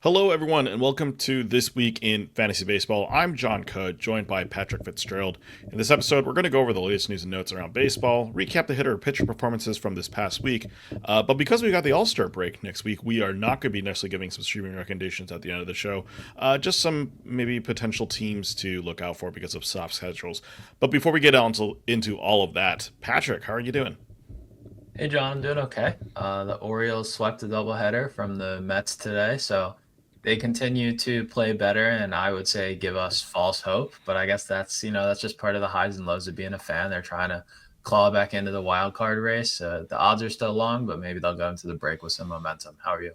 Hello, everyone, and welcome to This Week in Fantasy Baseball. I'm John Cudd, joined by Patrick Fitzgerald. In this episode, we're going to go over the latest news and notes around baseball, recap the hitter and pitcher performances from this past week. But because we got the All-Star break next week, we are not going to be necessarily giving some streaming recommendations at the end of the show. Just some maybe potential teams to look out for because of soft schedules. But before we get into all of that, Patrick, how are you doing? Hey John, I'm doing okay. The Orioles swept a doubleheader from the Mets today, so they continue to play better, and I would say give us false hope. But I guess that's just part of the highs and lows of being a fan. They're trying to claw back into the wild card race. The odds are still long, but maybe they'll go into the break with some momentum. How are you?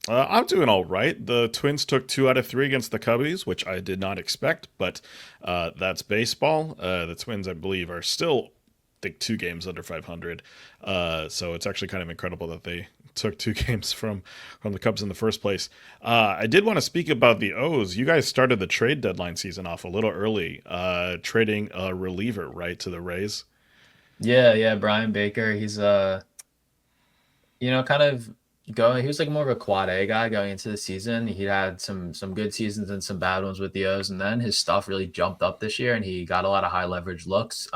I'm doing all right. The Twins took 2 out of 3 against the Cubbies, which I did not expect, but that's baseball. The Twins, I believe, are still, I think, 2 games under 500. So it's actually kind of incredible that they took 2 games from the Cubs in the first place. I did want to speak about the O's. You guys started the trade deadline season off a little early, trading a reliever, right, to the Rays. Yeah, Brian Baker. He's kind of going. He was like more of a quad A guy going into the season. He had some good seasons and some bad ones with the O's, and then his stuff really jumped up this year, and he got a lot of high leverage looks.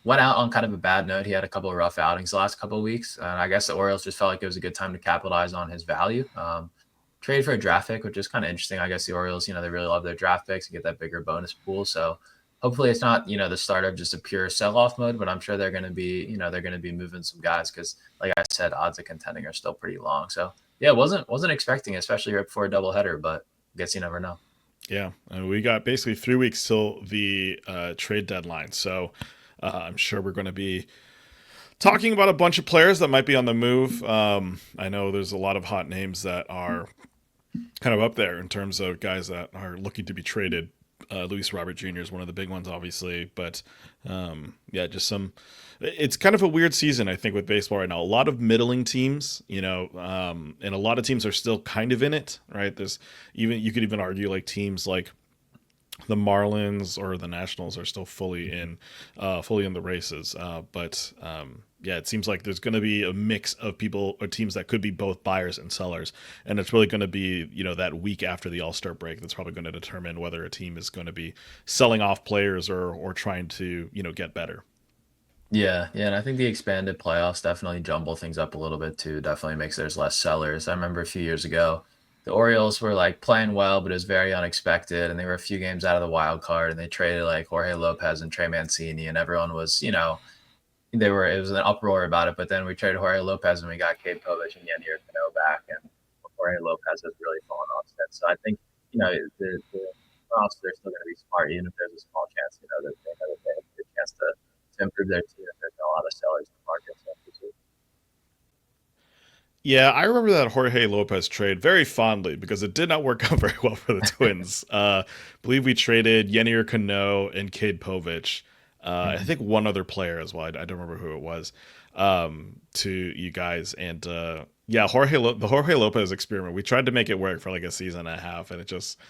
Went out on kind of a bad note. He had a couple of rough outings the last couple of weeks, and I guess the Orioles just felt like it was a good time to capitalize on his value. Trade for a draft pick, which is kind of interesting. I guess the Orioles, they really love their draft picks and get that bigger bonus pool. So hopefully it's not, the start of just a pure sell-off mode, but I'm sure they're going to be, they're going to be moving some guys because, like I said, odds of contending are still pretty long. So yeah, wasn't expecting it, especially right before a doubleheader, but I guess you never know. Yeah, and we got basically 3 weeks till the trade deadline. So I'm sure we're going to be talking about a bunch of players that might be on the move. I know there's a lot of hot names that are kind of up there in terms of guys that are looking to be traded. Luis Robert Jr. is one of the big ones, obviously, but yeah, just some. It's kind of a weird season, I think, with baseball right now. A lot of middling teams, and a lot of teams are still kind of in it, right? There's even you could even argue like teams like the Marlins or the Nationals are still fully in the races. But yeah, it seems like there's going to be a mix of people or teams that could be both buyers and sellers, and it's really going to be that week after the All Star break that's probably going to determine whether a team is going to be selling off players or trying to get better. Yeah, and I think the expanded playoffs definitely jumble things up a little bit too. Definitely makes there's less sellers. I remember a few years ago, the Orioles were like playing well, but it was very unexpected, and they were a few games out of the wild card, and they traded like Jorge Lopez and Trey Mancini, and everyone was, it was an uproar about it. But then we traded Jorge Lopez, and we got Cade Povich and Yennier Cano back, and Jorge Lopez has really fallen off since. So I think the playoffs they're still going to be smart, even if there's a small chance, that they have a good chance to improve their team if there's not a lot of sellers in the market. So Yeah, I remember that Jorge Lopez trade very fondly because it did not work out very well for the Twins. I believe we traded Yennier Cano and Cade Povich. I Mhm. think one other player as well. I don't remember who it was. To you guys and yeah, the Jorge Lopez experiment. We tried to make it work for like a season and a half, and it just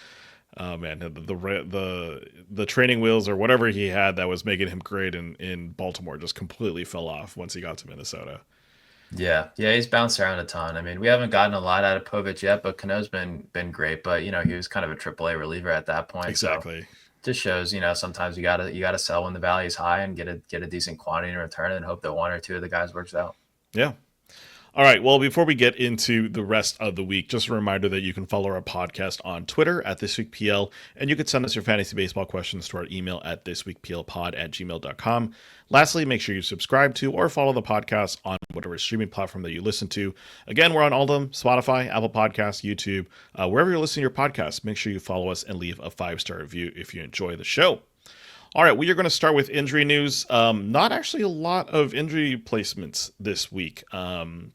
oh man, the training wheels or whatever he had that was making him great in Baltimore just completely fell off once he got to Minnesota. Yeah, he's bounced around a ton. I mean, we haven't gotten a lot out of Povich yet, but Cano's been great. But he was kind of a AAA reliever at that point, so Exactly. just shows sometimes you gotta sell when the value is high and get a decent quantity in return and hope that one or two of the guys works out. Yeah. All right. Well, before we get into the rest of the week, just a reminder that you can follow our podcast on Twitter at ThisWeekPL, and you can send us your fantasy baseball questions to our email at thisweekplpod@gmail.com. Lastly, make sure you subscribe to or follow the podcast on whatever streaming platform that you listen to. Again, we're on all of them: Spotify, Apple Podcasts, YouTube, wherever you're listening to your podcast. Make sure you follow us and leave a 5-star review if you enjoy the show. All right, we are going to start with injury news. Not actually a lot of injury placements this week.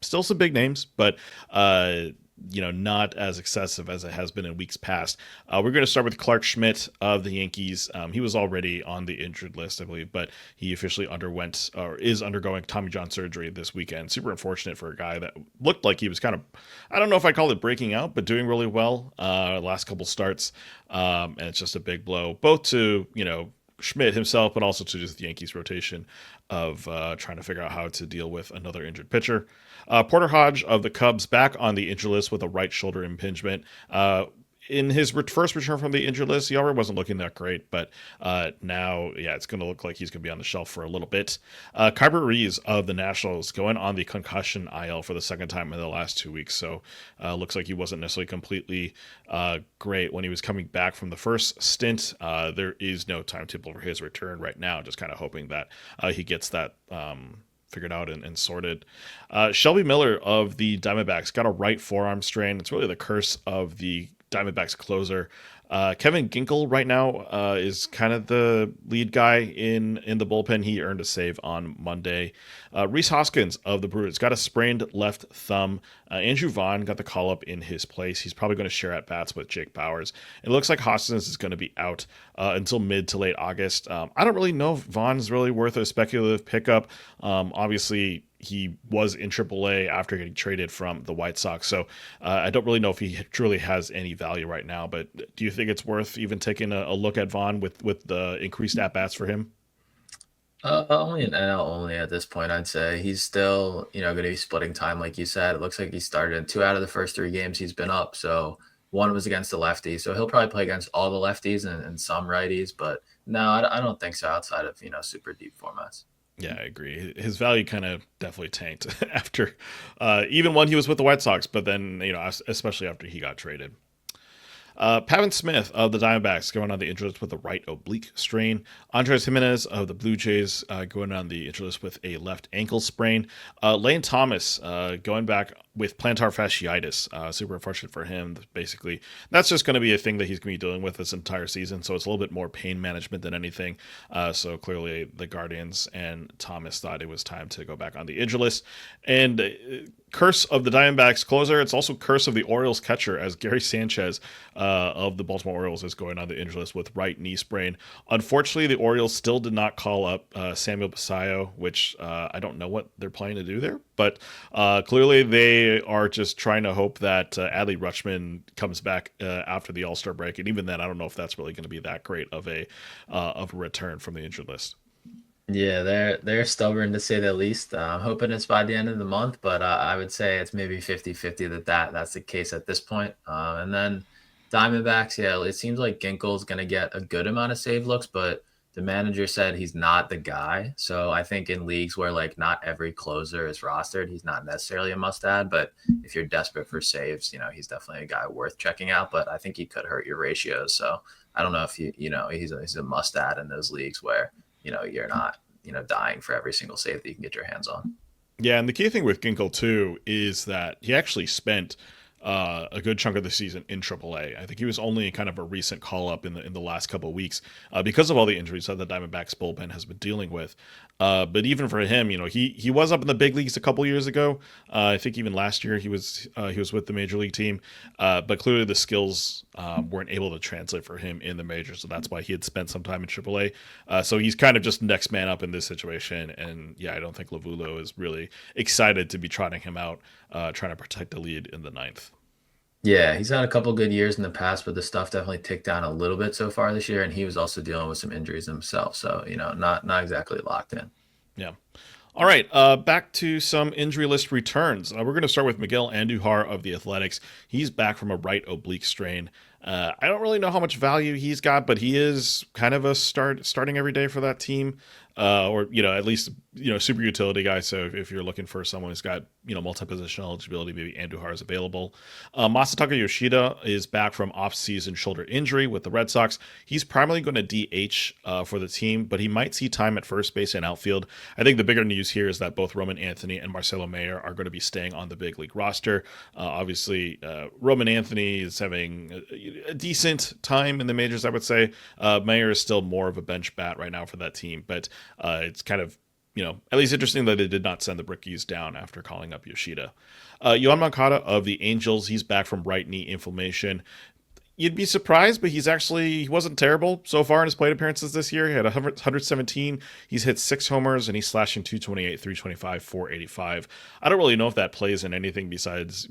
Still some big names, but not as excessive as it has been in weeks past. We're going to start with Clark Schmidt of the Yankees. He was already on the injured list, I believe, but he officially underwent or is undergoing Tommy John surgery this weekend. Super unfortunate for a guy that looked like he was kind of, I don't know if I call it breaking out, but doing really well last couple starts. And it's just a big blow, both to Schmidt himself, but also to just the Yankees rotation of trying to figure out how to deal with another injured pitcher. Porter Hodge of the Cubs back on the injured list with a right shoulder impingement. In his first return from the injured list, he already wasn't looking that great, but now, yeah, it's going to look like he's going to be on the shelf for a little bit. Kyber Rees of the Nationals going on the concussion IL for the second time in the last 2 weeks, so looks like he wasn't necessarily completely great when he was coming back from the first stint. There is no timetable for his return right now, just kind of hoping that he gets that figured out and sorted. Shelby Miller of the Diamondbacks got a right forearm strain. It's really the curse of the Diamondbacks closer. Kevin Ginkel right now is kind of the lead guy in the bullpen. He earned a save on Monday. Rhys Hoskins of the Brewers got a sprained left thumb. Andrew Vaughn got the call up in his place. He's probably going to share at bats with Jake Bowers. It looks like Hoskins is going to be out until mid to late August. I don't really know if Vaughn's really worth a speculative pickup. Obviously, he was in AAA after getting traded from the White Sox. So I don't really know if he truly has any value right now. But do you think it's worth even taking a look at Vaughn with the increased at-bats for him? Only an NL only at this point, I'd say. He's still, going to be splitting time, like you said. It looks like he started in 2 out of the first 3 games he's been up. So 1 was against the lefty. So he'll probably play against all the lefties and some righties. But no, I don't think so outside of, super deep formats. Yeah, I agree. His value kind of definitely tanked after, even when he was with the White Sox, but then, especially after he got traded. Pavin Smith of the Diamondbacks going on the injured list with a right oblique strain. Andres Jimenez of the Blue Jays going on the injured list with a left ankle sprain. Lane Thomas going back with plantar fasciitis. Super unfortunate for him. Basically, that's just going to be a thing that he's going to be dealing with this entire season. So it's a little bit more pain management than anything. So clearly the Guardians and Thomas thought it was time to go back on the injured list. And curse of the Diamondbacks closer. It's also curse of the Orioles catcher, as Gary Sanchez of the Baltimore Orioles is going on the injured list with right knee sprain. Unfortunately, the Orioles still did not call up Samuel Basallo, which I don't know what they're planning to do there, but clearly they are just trying to hope that Adley Rutschman comes back after the All-Star break, and even then, I don't know if that's really going to be that great of a return from the injured list. Yeah, they're stubborn to say the least. I'm hoping it's by the end of the month, but I would say it's maybe 50-50 that's the case at this point. And then Diamondbacks, yeah, it seems like Ginkel's going to get a good amount of save looks, but the manager said he's not the guy. So I think in leagues where like not every closer is rostered, he's not necessarily a must add. But if you're desperate for saves, he's definitely a guy worth checking out. But I think he could hurt your ratios. So I don't know if he's a must add in those leagues where you're not, dying for every single save that you can get your hands on. Yeah, and the key thing with Ginkel too is that he actually spent a good chunk of the season in AAA. I think he was only kind of a recent call up in the last couple of weeks because of all the injuries that the Diamondbacks bullpen has been dealing with. But even for him, he was up in the big leagues a couple years ago. I think even last year he was with the major league team. But clearly the skills weren't able to translate for him in the majors, so that's why he had spent some time in AAA. So he's kind of just next man up in this situation. And yeah, I don't think Lavulo is really excited to be trotting him out, trying to protect the lead in the ninth. Yeah, he's had a couple good years in the past, but the stuff definitely ticked down a little bit so far this year, and he was also dealing with some injuries himself. So, not exactly locked in. Yeah. All right, back to some injury list returns. We're going to start with Miguel Andujar of the Athletics. He's back from a right oblique strain. I don't really know how much value he's got, but he is kind of a starting every day for that team, or at least super utility guy. So if you're looking for someone who's got multi-position eligibility, maybe Andujar is available. Masataka Yoshida is back from off-season shoulder injury with the Red Sox. He's primarily going to DH for the team, but he might see time at first base and outfield. I think the bigger news here is that both Roman Anthony and Marcelo Mayer are going to be staying on the big league roster. Obviously, Roman Anthony is having a decent time in the majors, I would say. Mayer is still more of a bench bat right now for that team, but it's kind of at least interesting that they did not send the Brickies down after calling up Yoshida. Yohan Moncada of the Angels, he's back from right knee inflammation. You'd be surprised, but he wasn't terrible so far in his plate appearances this year. He had 117. He's hit 6 homers and he's slashing 228, 325, 485. I don't really know if that plays in anything besides,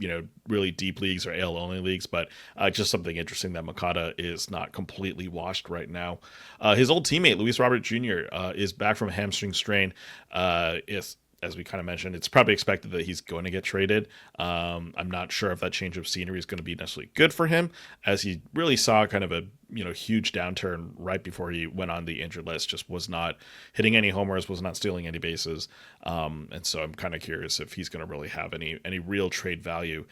really deep leagues or AL only leagues, but just something interesting that Makata is not completely washed right now. His old teammate, Luis Robert Jr., is back from a hamstring strain. Is As we kind of mentioned, it's probably expected that he's going to get traded. I'm not sure if that change of scenery is going to be necessarily good for him, as he really saw kind of a huge downturn right before he went on the injured list. Just was not hitting any homers, was not stealing any bases, and so I'm kind of curious if he's going to really have any real trade value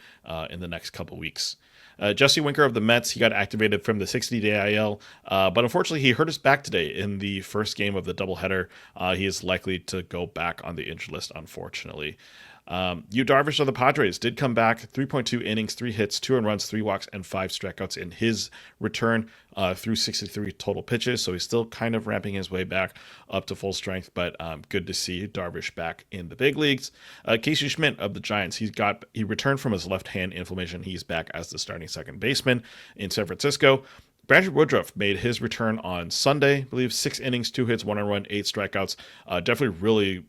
in the next couple weeks. Jesse Winker of the Mets, he got activated from the 60-day IL, but unfortunately he hurt his back today in the first game of the doubleheader. He is likely to go back on the injured list, unfortunately. Yu Darvish of the Padres did come back, 3.2 innings, 3 hits, 2 earned runs, 3 walks, and 5 strikeouts in his return through 63 total pitches. So he's still kind of ramping his way back up to full strength, but good to see Darvish back in the big leagues. Casey Schmidt of the Giants, he returned from his left hand inflammation. He's back as the starting second baseman in San Francisco. Brandon Woodruff made his return on Sunday, I believe 6 innings, 2 hits, 1 earned run, 8 strikeouts. Definitely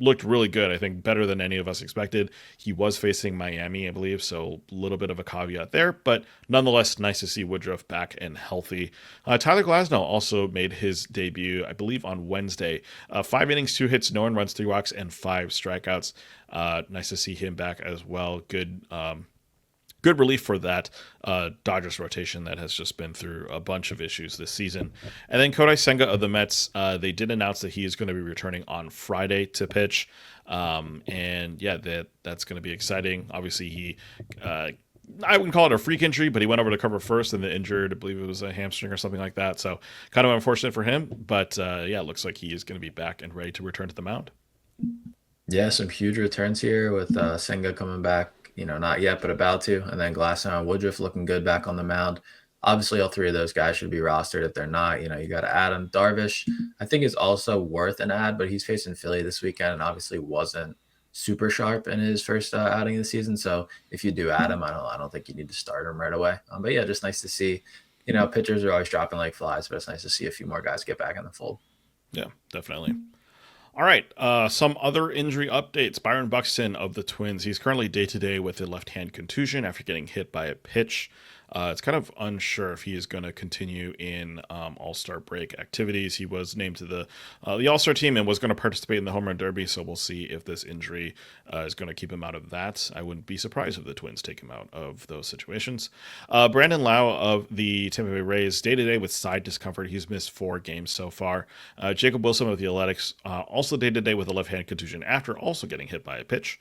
looked really good. I think better than any of us expected. He was facing Miami, I believe, so a little bit of a caveat there, but nonetheless, nice to see Woodruff back and healthy. Tyler Glasnow also made his debut, I believe, on Wednesday. 5 innings, 2 hits, no earned runs, 3 walks, and 5 strikeouts. Nice to see him back as well. Good relief for that Dodgers rotation that has just been through a bunch of issues this season. And then Kodai Senga of the Mets, they did announce that he is going to be returning on Friday to pitch. And yeah, that's going to be exciting. Obviously, I wouldn't call it a freak injury, but he went over to cover first and then injured. I believe it was a hamstring or something like that. So kind of unfortunate for him. But yeah, it looks like he is going to be back and ready to return to the mound. Yeah, some huge returns here with Senga coming back, not yet, but about to. And then Glasnow and Woodruff looking good back on the mound. Obviously, all three of those guys should be rostered. If they're not, you got to add them. Darvish, I think, is also worth an add, but he's facing Philly this weekend and obviously wasn't super sharp in his first outing of the season. So if you do add him, I don't think you need to start him right away. But yeah, just nice to see. Pitchers are always dropping like flies, but it's nice to see a few more guys get back in the fold. Yeah, definitely. All right, some other injury updates. Byron Buxton of the Twins. He's currently day-to-day with a left-hand contusion after getting hit by a pitch. It's kind of unsure if he is going to continue in All-Star break activities. He was named to the All-Star team and was going to participate in the Home Run Derby, so we'll see if this injury is going to keep him out of that. I wouldn't be surprised if the Twins take him out of those situations. Brandon Lau of the Tampa Bay Rays, day-to-day with side discomfort. He's missed 4 games so far. Jacob Wilson of the Athletics, also day-to-day with a left-hand contusion after also getting hit by a pitch.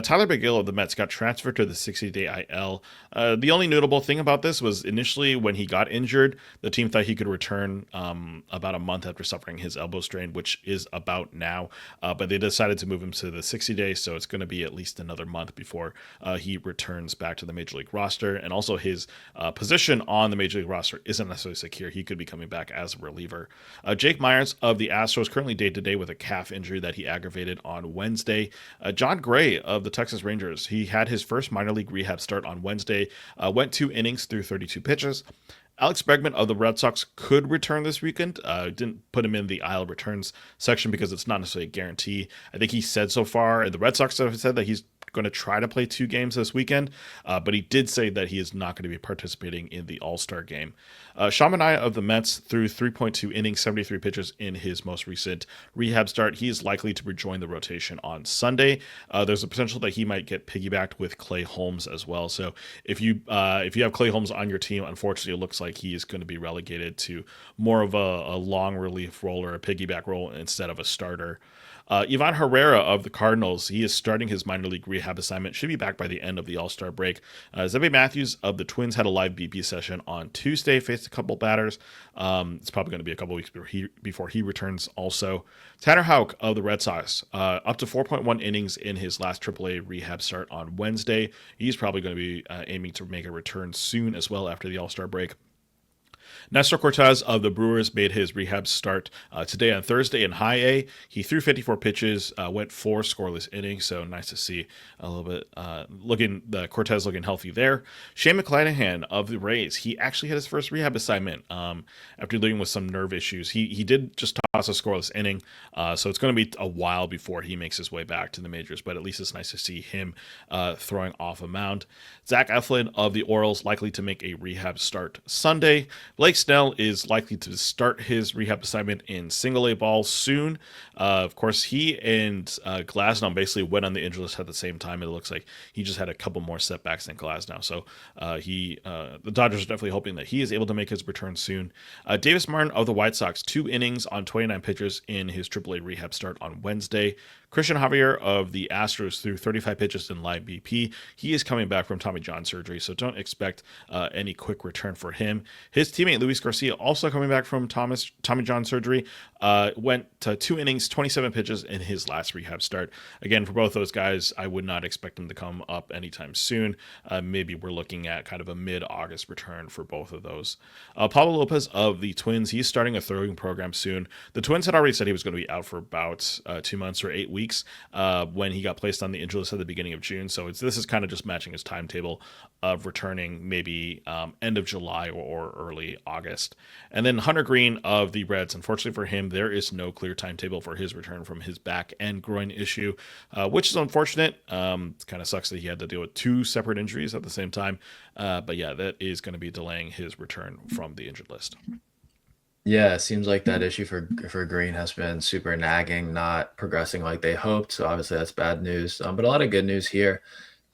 Tyler McGill of the Mets got transferred to the 60-day IL. The only notable thing about this was initially when he got injured, the team thought he could return about a month after suffering his elbow strain, which is about now. But they decided to move him to the 60 days, so it's going to be at least another month before he returns back to the Major League roster. And also his position on the Major League roster isn't necessarily secure. He could be coming back as a reliever. Jake Myers of the Astros, currently day-to-day with a calf injury that he aggravated on Wednesday. John Gray of the Texas Rangers, he had his first minor league rehab start on Wednesday, went 2 innings through 32 pitches. Alex Bregman of the Red Sox could return this weekend. Didn't put him in the IL returns section because it's not necessarily a guarantee. I think he said so far, and the Red Sox have said that he's going to try to play 2 games this weekend, but he did say that he is not going to be participating in the All-Star game. Sean Manaea of the Mets threw 3.2 innings, 73 pitches in his most recent rehab start. He is likely to rejoin the rotation on Sunday. There's a potential that he might get piggybacked with Clay Holmes as well. So if you have Clay Holmes on your team, unfortunately, it looks like he is going to be relegated to more of a long relief role or a piggyback role instead of a starter. Ivan Herrera of the Cardinals, he is starting his minor league rehab assignment, should be back by the end of the All-Star break. Zebby Matthews of the Twins had a live BP session on Tuesday, faced a couple batters. It's probably going to be a couple weeks before he returns also. Tanner Houck of the Red Sox, up to 4.1 innings in his last AAA rehab start on Wednesday. He's probably going to be aiming to make a return soon as well after the All-Star break. Nestor Cortez of the Brewers made his rehab start today on Thursday in High A. He threw 54 pitches, went 4 scoreless innings, so nice to see a little bit Cortez looking healthy there. Shane McClanahan of the Rays, he actually had his first rehab assignment after dealing with some nerve issues. He did just toss a scoreless inning, so it's going to be a while before he makes his way back to the majors, but at least it's nice to see him throwing off a mound. Zach Eflin of the Orioles likely to make a rehab start Sunday. Blake Snell is likely to start his rehab assignment in single A ball soon. Of course, he and Glasnow basically went on the injury list at the same time. It looks like he just had a couple more setbacks than Glasnow. So the Dodgers are definitely hoping that he is able to make his return soon. Davis Martin of the White Sox, 2 innings on 29 pitches in his AAA rehab start on Wednesday. Christian Javier of the Astros threw 35 pitches in live BP. He is coming back from Tommy John surgery, so don't expect any quick return for him. His teammate Luis Garcia, also coming back from Tommy John surgery, went to 2 innings, 27 pitches in his last rehab start. Again, for both those guys, I would not expect them to come up anytime soon. Maybe we're looking at kind of a mid-August return for both of those. Pablo Lopez of the Twins, he's starting a throwing program soon. The Twins had already said he was going to be out for about 2 months or 8 weeks when he got placed on the injury list at the beginning of June. So this is kind of just matching his timetable of returning maybe end of July or early August. And then Hunter Green of the Reds, unfortunately for him, there is no clear timetable for his return from his back and groin issue, which is unfortunate. It kind of sucks that he had to deal with 2 separate injuries at the same time. But yeah, that is going to be delaying his return from the injured list. Yeah, it seems like that issue for Green has been super nagging, not progressing like they hoped. So obviously that's bad news. But a lot of good news here.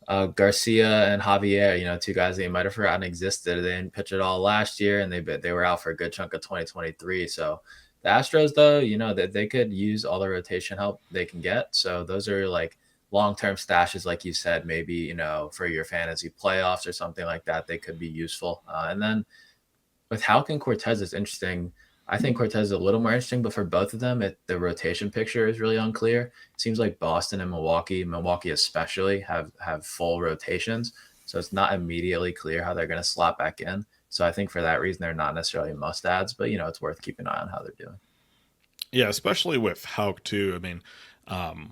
Garcia and Javier, 2 guys that you might have forgotten existed. They didn't pitch at all last year, and they were out for a good chunk of 2023. So the Astros, though, that they could use all the rotation help they can get. So those are like long-term stashes, like you said, maybe, for your fantasy playoffs or something like that, they could be useful. And then with Houck and Cortez, it's interesting. I think Cortez is a little more interesting, but for both of them, the rotation picture is really unclear. It seems like Boston and Milwaukee especially, have full rotations. So it's not immediately clear how they're going to slot back in. So I think for that reason, they're not necessarily must-adds, but, it's worth keeping an eye on how they're doing. Yeah, especially with Houck, too. I mean,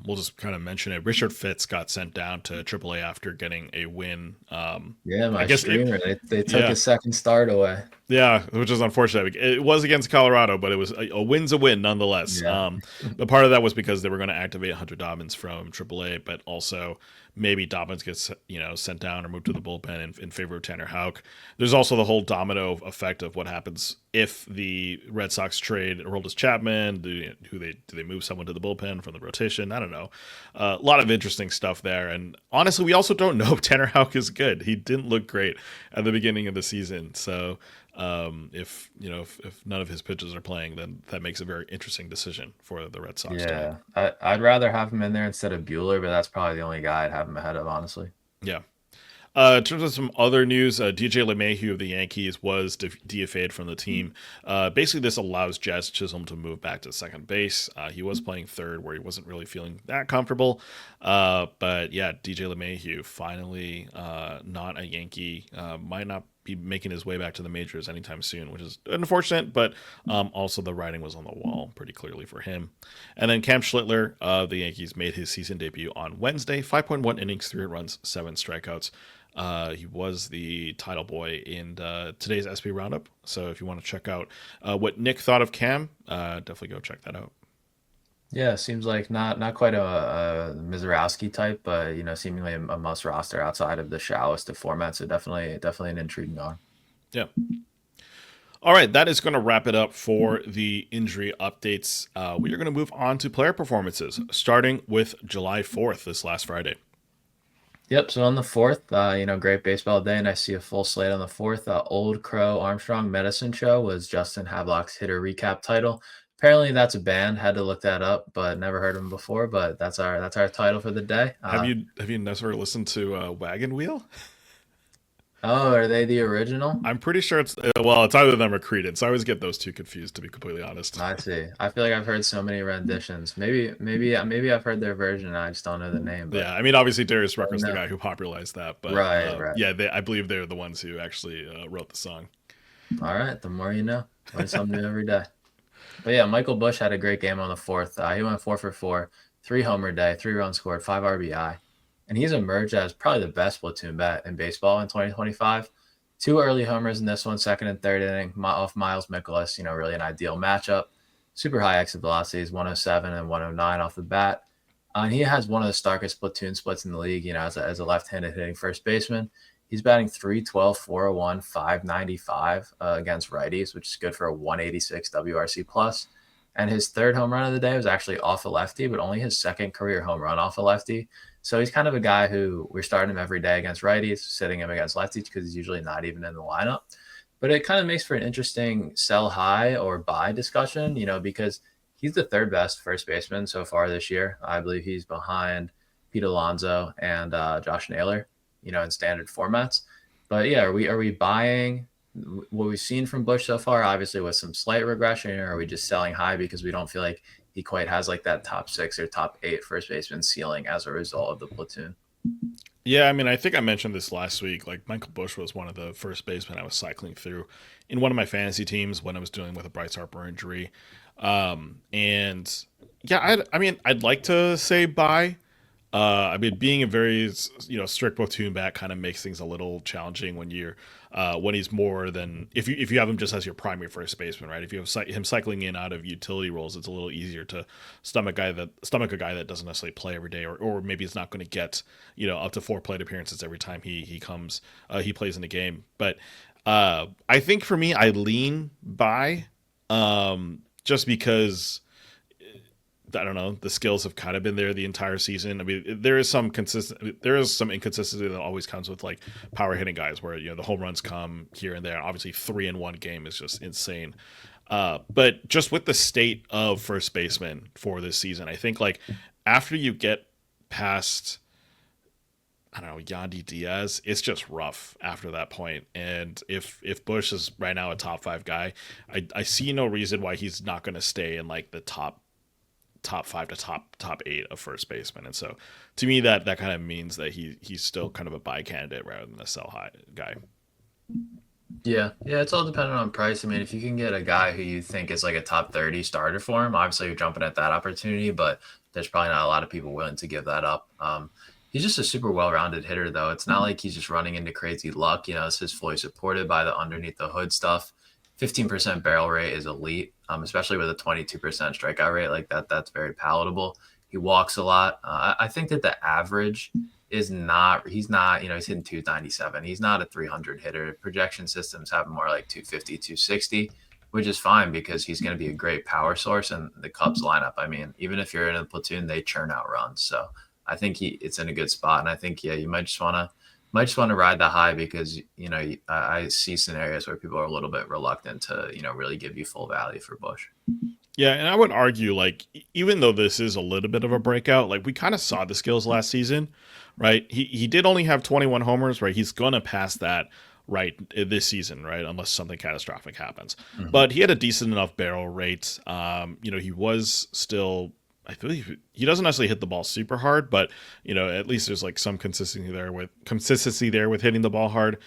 we'll just kind of mention it. Richard Fitz got sent down to AAA after getting a win. Yeah, my streamer. They took his second start away. Yeah, which is unfortunate. It was against Colorado, but it was a win's a win nonetheless. Yeah. But part of that was because they were going to activate Hunter Dobbins from AAA, but also maybe Dobbins gets sent down or moved to the bullpen in favor of Tanner Houck. There's also the whole domino effect of what happens if the Red Sox trade Aroldis Chapman. Do they move someone to the bullpen from the rotation? I don't know. A lot of interesting stuff there. And honestly, we also don't know if Tanner Houck is good. He didn't look great at the beginning of the season. So if none of his pitches are playing, then that makes a very interesting decision for the Red Sox. Yeah, I'd rather have him in there instead of Buehler, but that's probably the only guy I'd have him ahead of, honestly. Yeah. In terms of some other news, DJ LeMahieu of the Yankees was DFA'd from the team. Basically, this allows Jazz Chisholm to move back to second base. He was playing third, where he wasn't really feeling that comfortable. But yeah, DJ LeMahieu finally not a Yankee. Might not be making his way back to the majors anytime soon, which is unfortunate, but also the writing was on the wall pretty clearly for him. And then Cam Schlittler of the Yankees made his season debut on Wednesday. 5.1 innings, 3 runs, 7 strikeouts. He was the title boy in today's SP Roundup. So if you want to check out what Nick thought of Cam, definitely go check that out. Yeah, seems like not quite a Mizorowski type, but seemingly a must roster outside of the shallowest of formats. So definitely an intriguing arm. Yeah. All right, that is going to wrap it up for the injury updates. We are going to move on to player performances, starting with July 4th, this last Friday. Yep. So on the 4th, great baseball day, and I see a full slate on the 4th. Old Crow Armstrong Medicine Show was Justin Havlock's hitter recap title. Apparently that's a band. Had to look that up, but never heard of them before. But that's our title for the day. Have you never listened to Wagon Wheel? Oh, are they the original? I'm pretty sure it's either them or Creedence. I always get those two confused, to be completely honest. I see. I feel like I've heard so many renditions. Maybe I've heard their version and I just don't know the name. But yeah, I mean, obviously Darius Rucker's the guy who popularized that, but right. yeah, I believe they're the ones who actually wrote the song. All right, the more you know. Learn something new every day. But yeah, Michael Busch had a great game on the fourth. He went 4 for 4, 3 homer day, 3 runs scored, 5 RBI, and he's emerged as probably the best platoon bat in baseball in 2025. 2 early homers in this one, second and third inning, off Miles Mikolas. Really an ideal matchup. Super high exit velocities, 107 and 109 off the bat. And he has one of the starkest platoon splits in the league. As a left-handed hitting first baseman. He's batting 312, 401, 595 against righties, which is good for a 186 WRC plus. And his third home run of the day was actually off a lefty, but only his second career home run off a lefty. So he's kind of a guy who we're starting him every day against righties, sitting him against lefties because he's usually not even in the lineup. But it kind of makes for an interesting sell high or buy discussion, because he's the third best first baseman so far this year. I believe he's behind Pete Alonso and Josh Naylor, in standard formats. But yeah, are we buying what we've seen from Busch so far? Obviously, with some slight regression, or are we just selling high because we don't feel like he quite has like that top 6 or top 8 first baseman ceiling as a result of the platoon? Yeah, I mean, I think I mentioned this last week. Like, Michael Busch was one of the first basemen I was cycling through in one of my fantasy teams when I was dealing with a Bryce Harper injury. And yeah, I'd like to say buy. Being a very strict platoon bat kind of makes things a little challenging when you're when he's more than if you have him just as your primary first baseman, right? If you have him cycling in out of utility roles, it's a little easier to stomach a guy that doesn't necessarily play every day, or maybe it's not going to get up to 4 plate appearances every time he plays in the game. But I think for me, I lean by just because I don't know. The skills have kind of been there the entire season. I mean, there is some inconsistency that always comes with like power hitting guys, where the home runs come here and there. Obviously, 3 in 1 game is just insane. But just with the state of first baseman for this season, I think like after you get past, I don't know, Yandy Diaz, it's just rough after that point. And if Busch is right now a top 5 guy, I see no reason why he's not going to stay in like the top 5 to top 8 of first baseman. And so to me that kind of means that he's still kind of a buy candidate rather than a sell high guy. Yeah, yeah, it's all dependent on price. I mean, if you can get a guy who you think is like a top 30 starter for him, obviously you're jumping at that opportunity, but there's probably not a lot of people willing to give that up. He's just a super well-rounded hitter, though. It's not like he's just running into crazy luck. This is fully supported by the underneath the hood stuff. 15% barrel rate is elite, especially with a 22% strikeout rate like that. That's very palatable. He walks a lot. I think that the average is not, he's not, he's hitting 297. He's not a 300 hitter. Projection systems have more like 250, 260, which is fine because he's going to be a great power source. And the Cubs lineup, I mean, even if you're in a platoon, they churn out runs. So I think it's in a good spot. And I think, yeah, you might just want to ride the high because, I see scenarios where people are a little bit reluctant to, really give you full value for Busch. Yeah, and I would argue like even though this is a little bit of a breakout, like we kind of saw the skills last season, right? He did only have 21 homers, right? He's going to pass that right this season, right? Unless something catastrophic happens. Mm-hmm. But he had a decent enough barrel rate. He was still, I believe he doesn't necessarily hit the ball super hard, but at least there's like some consistency there with hitting the ball hard.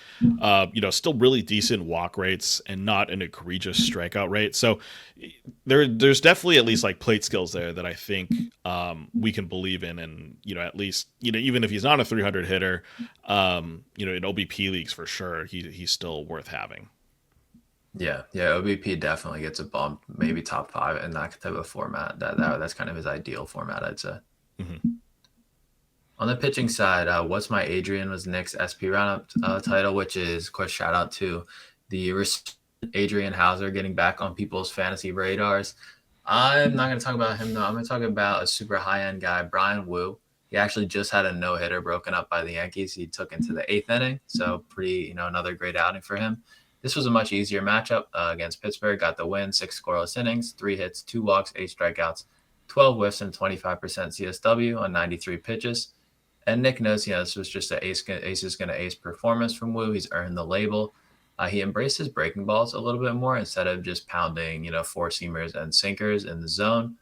Still really decent walk rates and not an egregious strikeout rate. So there's definitely at least like plate skills there that I think we can believe in, and at least even if he's not a 300 hitter, in OBP leagues for sure he's still worth having. Yeah, OBP definitely gets a bump, maybe top 5 in that type of format. That's kind of his ideal format, I'd say. Mm-hmm. On the pitching side, What's My Adrian was Nick's SP roundup title, which is, of course, shout out to the Adrian Hauser getting back on people's fantasy radars. I'm not going to talk about him, though. I'm going to talk about a super high-end guy, Bryan Woo. He actually just had a no-hitter broken up by the Yankees. He took into the 8th inning, so pretty, another great outing for him. This was a much easier matchup against Pittsburgh. Got the win, 6 scoreless innings, 3 hits, 2 walks, 8 strikeouts, 12 whiffs, and 25% CSW on 93 pitches. And Nick knows, this was just an ace is going to ace performance from Woo. He's earned the label. He embraced his breaking balls a little bit more instead of just pounding, 4-seamers and sinkers in the zone.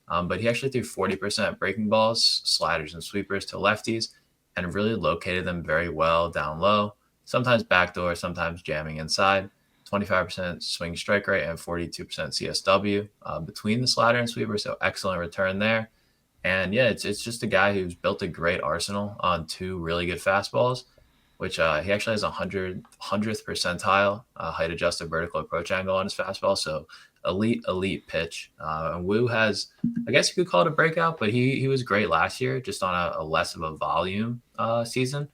But he actually threw 40% breaking balls, sliders, and sweepers to lefties and really located them very well down low. Sometimes backdoor, sometimes jamming inside. 25% swing strike rate, and 42% CSW between the slider and sweeper. So excellent return there. And yeah, it's just a guy who's built a great arsenal on two really good fastballs, which he actually has a 100th percentile height adjusted vertical approach angle on his fastball. So elite pitch. And Wu has, I guess you could call it a breakout, but he was great last year, just on a less of a volume season.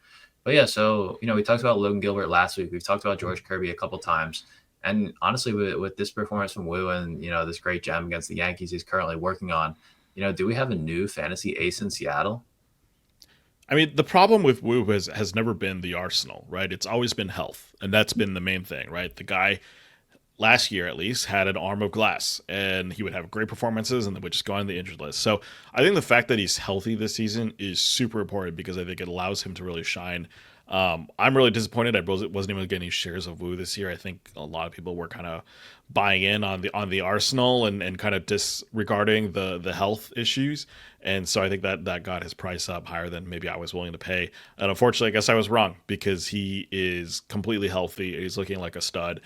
But yeah, so we talked about Logan Gilbert last week. We've talked about George Kirby a couple times. And honestly, with this performance from Wu and this great gem against the Yankees he's currently working on, do we have a new fantasy ace in Seattle? I mean, the problem with Wu has never been the arsenal, right? It's always been health, and that's been the main thing, right? The guy last year at least had an arm of glass, and he would have great performances and then would just go on the injured list. So I think the fact that he's healthy this season is super important because I think it allows him to really shine. I'm really disappointed I wasn't able to get any shares of Wu this year. I think a lot of people were kind of buying in on the arsenal and kind of disregarding the health issues. And so I think that got his price up higher than maybe I was willing to pay. And unfortunately, I guess I was wrong because he is completely healthy. He's looking like a stud.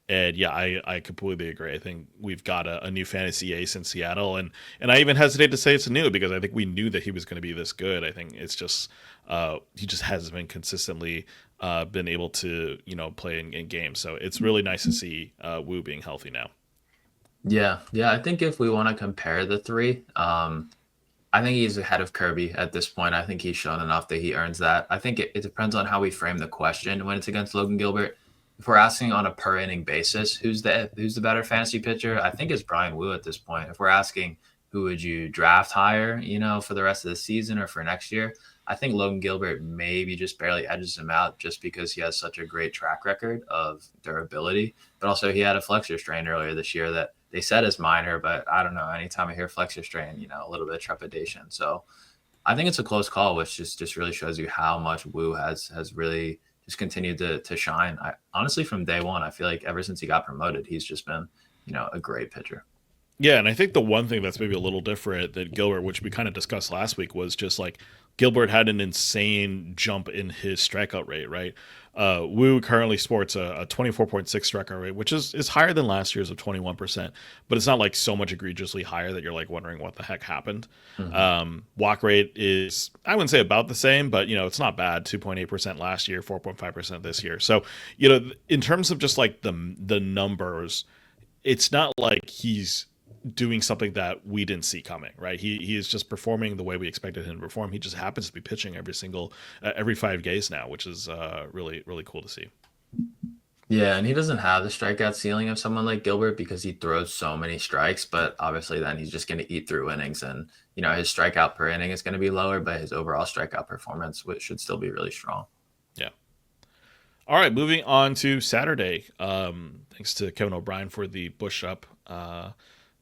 And yeah, I completely agree. I think we've got a new fantasy ace in Seattle, and I even hesitate to say it's new because I think we knew that he was going to be this good. I think it's just he just hasn't been consistently been able to play in games. So it's really nice to see Wu being healthy now. Yeah. I think if we want to compare the three, I think he's ahead of Kirby at this point. I think he's shown enough that he earns that. I think it depends on how we frame the question when it's against Logan Gilbert. If we're asking on a per inning basis, who's the better fantasy pitcher? I think it's Bryan Wu at this point. If we're asking who would you draft higher, for the rest of the season or for next year, I think Logan Gilbert maybe just barely edges him out just because he has such a great track record of durability. But also he had a flexor strain earlier this year that they said is minor, but I don't know. Anytime I hear flexor strain, a little bit of trepidation. So I think it's a close call, which just really shows you how much Wu has really just continued to shine. Honestly, from day one, I feel like ever since he got promoted, he's just been, a great pitcher. Yeah, and I think the one thing that's maybe a little different than Gilbert, which we kind of discussed last week, was just like Gilbert had an insane jump in his strikeout rate, right? Wu currently sports a 24.6 strikeout rate, which is higher than last year's of 21%, but it's not like so much egregiously higher that you're like wondering what the heck happened. Walk rate is, I wouldn't say about the same, but it's not bad. 2.8% last year, 4.5% this year. So, in terms of just like the numbers, it's not like he's doing something that we didn't see coming, right? He is just performing the way we expected him to perform. He just happens to be pitching every 5 days now, which is really really cool to see. Yeah, and he doesn't have the strikeout ceiling of someone like Gilbert because he throws so many strikes, but obviously then he's just going to eat through innings and his strikeout per inning is going to be lower, but his overall strikeout performance should still be really strong. Yeah. All right, moving on to Saturday. Thanks to Kevin O'Brien for the Bush Up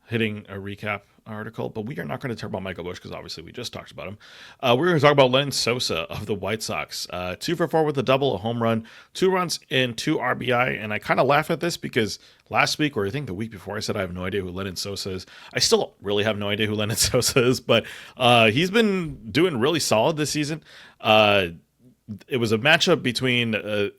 hitting a recap article, but we are not going to talk about Michael Busch because obviously we just talked about him. We're going to talk about LENYN SOSA of the White Sox. 2 for 4 with a double, a home run, 2 runs, and 2 RBI. And I kind of laugh at this because last week, or I think the week before, I said I have no idea who LENYN SOSA is. I still really have no idea who LENYN SOSA is, but he's been doing really solid this season. It was a matchup between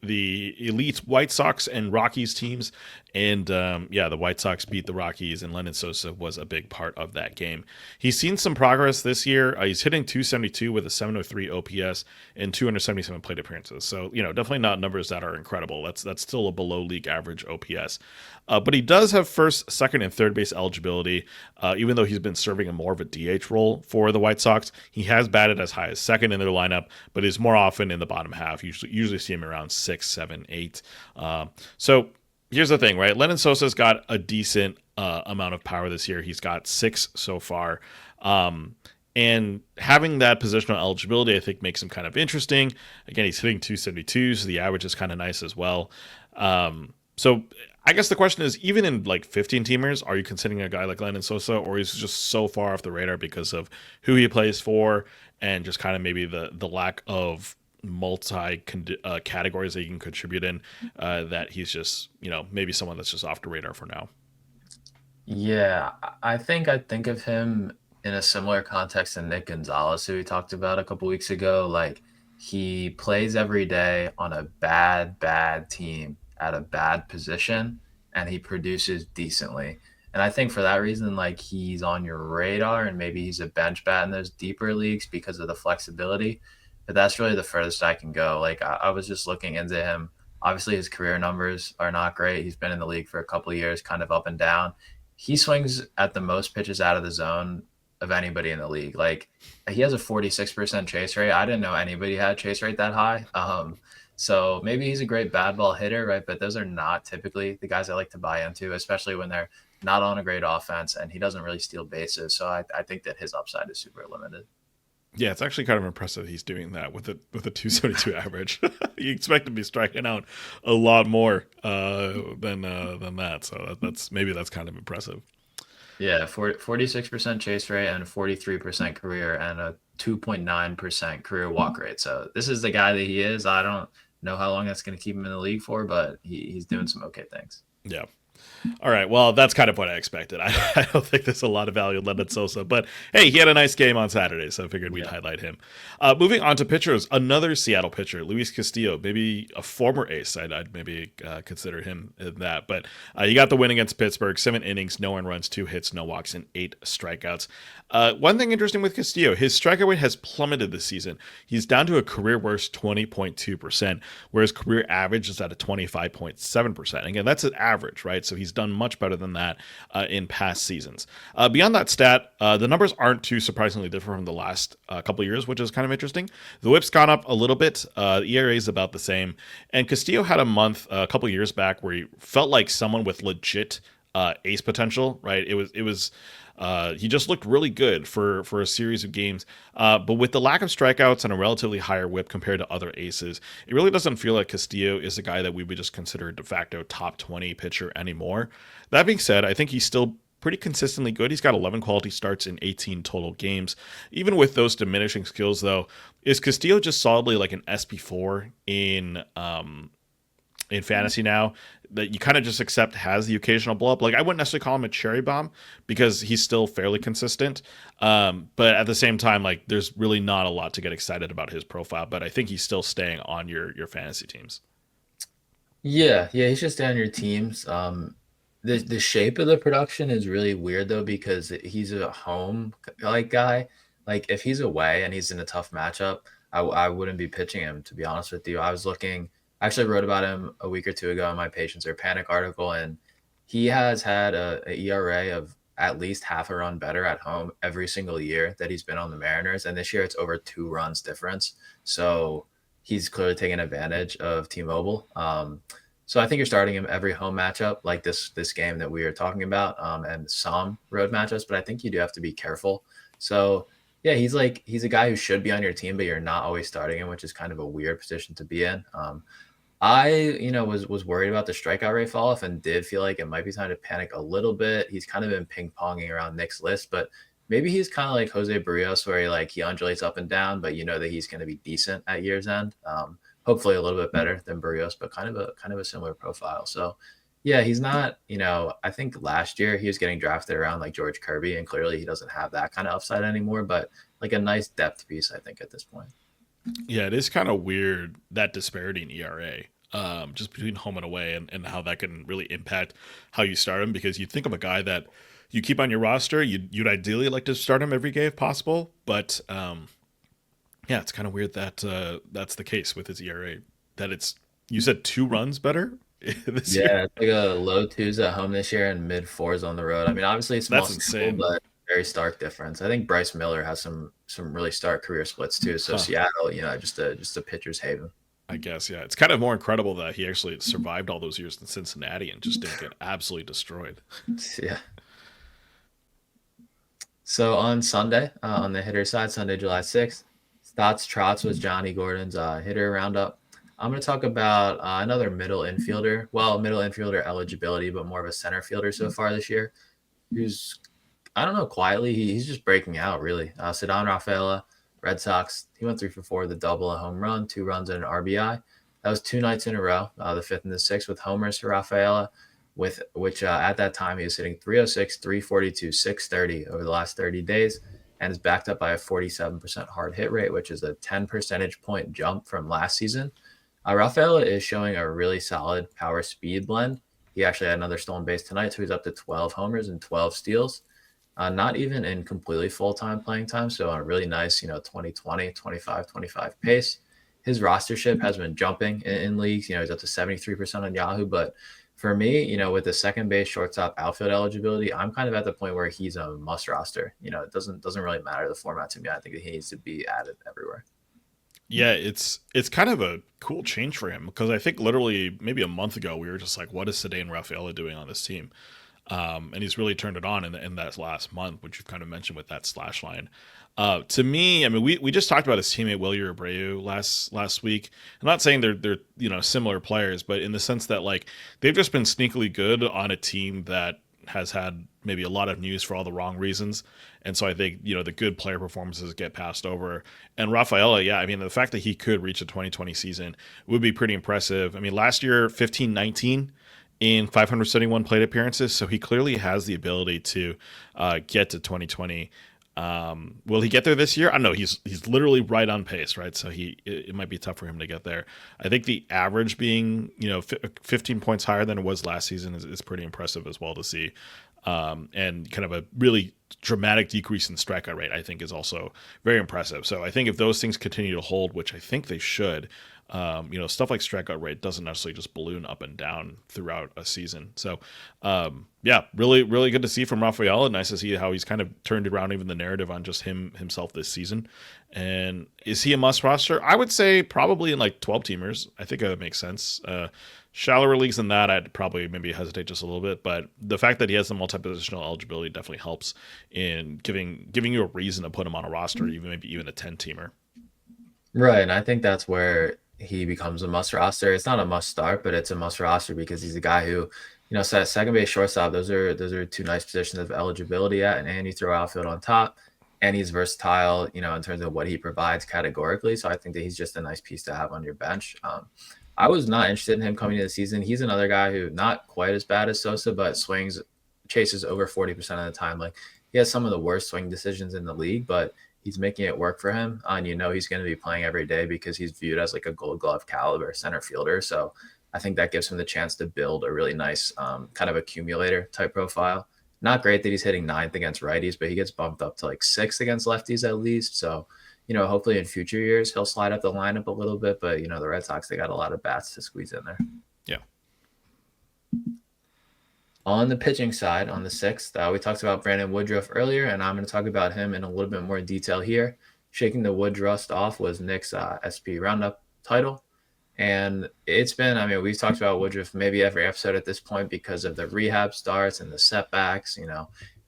the elite White Sox and Rockies teams. And the White Sox beat the Rockies, and LENYN SOSA was a big part of that game. He's seen some progress this year. He's hitting 272 with a 703 OPS and 277 plate appearances. So, definitely not numbers that are incredible. That's still a below league average OPS. But he does have first, second, and third base eligibility. Even though he's been serving a more of a DH role for the White Sox, he has batted as high as second in their lineup, but is more often in the bottom half. Usually see him around 6, 7, 8. So here's the thing, right? LENYN SOSA's got a decent amount of power this year. He's got 6 so far. And having that positional eligibility, I think, makes him kind of interesting. Again, he's hitting 272, so the average is kind of nice as well. So I guess the question is, even in like 15 teamers, are you considering a guy like LENYN SOSA, or is he just so far off the radar because of who he plays for and just kind of maybe the lack of multi categories that he can contribute in, that he's just maybe someone that's just off the radar for now? Yeah, I think of him in a similar context to Nick Gonzalez, who we talked about a couple weeks ago. Like, he plays every day on a bad team at a bad position, and he produces decently. And I think for that reason, like he's on your radar, and maybe he's a bench bat in those deeper leagues because of the flexibility. But that's really the furthest I can go. Like I was just looking into him. Obviously, his career numbers are not great. He's been in the league for a couple of years, kind of up and down. He swings at the most pitches out of the zone of anybody in the league. Like he has a 46% chase rate. I didn't know anybody had a chase rate that high. So maybe he's a great bad ball hitter, right? But those are not typically the guys I like to buy into, especially when they're not on a great offense and he doesn't really steal bases. So I think that his upside is super limited. Yeah, it's actually kind of impressive he's doing that with a 272 average. You expect him to be striking out a lot more than that. So that's kind of impressive. Yeah, 46% chase rate and 43% career and a 2.9% career walk rate. So this is the guy that he is. I don't know how long that's going to keep him in the league for, but he's doing some okay things. Yeah. All right. Well, that's kind of what I expected. I don't think there's a lot of value in Lenyn Sosa, but hey, he had a nice game on Saturday, so I figured we'd highlight him. Moving on to pitchers, another Seattle pitcher, Luis Castillo, maybe a former ace. I'd maybe consider him in that. But he got the win against Pittsburgh, 7 innings, no earned runs, 2 hits, no walks, and 8 strikeouts. One thing interesting with Castillo, his strikeout rate has plummeted this season. He's down to a career worst 20.2%, whereas career average is at a 25.7%. Again, that's an average, right? So he's done much better than that in past seasons. Beyond that stat, the numbers aren't too surprisingly different from the last couple of years, which is kind of interesting. The whip's gone up a little bit. The ERA is about the same. And Castillo had a month a couple of years back where he felt like someone with legit ace potential, right? It was he just looked really good for a series of games. But with the lack of strikeouts and a relatively higher whip compared to other aces, it really doesn't feel like Castillo is a guy that we would just consider a de facto top 20 pitcher anymore. That being said, I think he's still pretty consistently good. He's got 11 quality starts in 18 total games. Even with those diminishing skills, though, is Castillo just solidly like an SP4 in fantasy now that you kind of just accept has the occasional blow up? Like I wouldn't necessarily call him a cherry bomb because he's still fairly consistent. But at the same time, like there's really not a lot to get excited about his profile, but I think he's still staying on your fantasy teams. Yeah, he should stay on your teams. The shape of the production is really weird though because he's a home like guy. Like if he's away and he's in a tough matchup, I wouldn't be pitching him to be honest with you. I actually wrote about him a week or two ago in my Patients Are Panic article, and he has had a ERA of at least half a run better at home every single year that he's been on the Mariners, and this year it's over 2 runs difference. So he's clearly taking advantage of T-Mobile. So I think you're starting him every home matchup like this game that we are talking about, and some road matchups, but I think you do have to be careful. So yeah, he's a guy who should be on your team, but you're not always starting him, which is kind of a weird position to be in. I was worried about the strikeout rate fall off and did feel like it might be time to panic a little bit. He's kind of been ping-ponging around Nick's list, but maybe he's kind of like Jose Barrios where he undulates up and down, but you know that he's going to be decent at year's end. Hopefully a little bit better than Barrios, but kind of a similar profile. So yeah, he's not, I think last year he was getting drafted around like George Kirby, and clearly he doesn't have that kind of upside anymore, but like a nice depth piece, I think, at this point. Yeah, it is kind of weird that disparity in ERA, just between home and away, and how that can really impact how you start him. Because you think of a guy that you keep on your roster, you'd ideally like to start him every game if possible, but yeah, it's kind of weird that that's the case with his ERA. That you said 2 runs better this year. Yeah, it's like a low 2s at home this year and mid 4s on the road. I mean, obviously it's small That's sample, insane. but very stark difference. I think Bryce Miller has some really stark career splits too. So Huh. Seattle, just a pitcher's haven. I guess, yeah. It's kind of more incredible that he actually survived all those years in Cincinnati and just didn't get absolutely destroyed. Yeah. So on Sunday, on the hitter side, Sunday, July 6th, Stotts Trots was Johnny Gordon's hitter roundup. I'm going to talk about another middle infielder. Well, middle infielder eligibility, but more of a center fielder so far this year, who's, I don't know, quietly, he's just breaking out, really. CEDANE Rafaela, Red Sox, he went 3 for 4 with a double, a home run, 2 runs, and an RBI. That was 2 nights in a row, the 5th and the 6th, with homers for Rafaela, with which at that time he was hitting 306, 342, 630 over the last 30 days, and is backed up by a 47% hard hit rate, which is a 10 percentage point jump from last season. Rafaela is showing a really solid power speed blend. He actually had another stolen base tonight, so he's up to 12 homers and 12 steals. Not even in completely full-time playing time, so on a really nice, 2020, 25, 25 pace. His rostership has been jumping in leagues. He's up to 73% on Yahoo, but for me, with the second base, shortstop, outfield eligibility, I'm kind of at the point where he's a must roster. It doesn't really matter the format to me. I think that he needs to be added everywhere. Yeah, it's kind of a cool change for him because I think literally maybe a month ago we were just like, what is CEDANE RAFAELA doing on this team? And he's really turned it on in that last month, which you've kind of mentioned with that slash line. To me, I mean, we just talked about his teammate Wilyer Abreu last week. I'm not saying they're similar players, but in the sense that like they've just been sneakily good on a team that has had maybe a lot of news for all the wrong reasons. And so I think, the good player performances get passed over. And Rafaela, yeah, I mean, the fact that he could reach a 2020 season would be pretty impressive. I mean, last year, 15-19 in 571 plate appearances. So he clearly has the ability to get to 2020. Will he get there this year? I don't know. He's literally right on pace, right? So it might be tough for him to get there. I think the average being 15 points higher than it was last season is pretty impressive as well to see. And kind of a really dramatic decrease in strikeout rate, I think, is also very impressive. So I think if those things continue to hold, which I think they should, stuff like strikeout rate doesn't necessarily just balloon up and down throughout a season. So, yeah, really, really good to see from Rafael. Nice to see how he's kind of turned around even the narrative on just himself this season. And is he a must roster? I would say probably in like 12 teamers. I think that makes sense. Shallower leagues than that, I'd probably maybe hesitate just a little bit. But the fact that he has the multi-positional eligibility definitely helps in giving you a reason to put him on a roster, maybe even a 10-teamer. Right, and I think that's where he becomes a must roster. It's not a must start, but it's a must roster because he's a guy who, second base, shortstop. Those are two nice positions of eligibility at, and you throw outfield on top, and he's versatile, in terms of what he provides categorically. So I think that he's just a nice piece to have on your bench. I was not interested in him coming into the season. He's another guy who not quite as bad as Sosa, but chases over 40% of the time. Like he has some of the worst swing decisions in the league, but he's making it work for him. And he's going to be playing every day because he's viewed as like a Gold Glove caliber center fielder. So I think that gives him the chance to build a really nice kind of accumulator type profile. Not great that he's hitting 9th against righties, but he gets bumped up to like 6th against lefties at least. So, hopefully in future years, he'll slide up the lineup a little bit. But, the Red Sox, they got a lot of bats to squeeze in there. Yeah. On the pitching side, on the 6th, we talked about Brandon Woodruff earlier, and I'm going to talk about him in a little bit more detail here. Shaking the wood rust off was Nick's SP Roundup title. And it's been, we've talked about Woodruff maybe every episode at this point because of the rehab starts and the setbacks. It's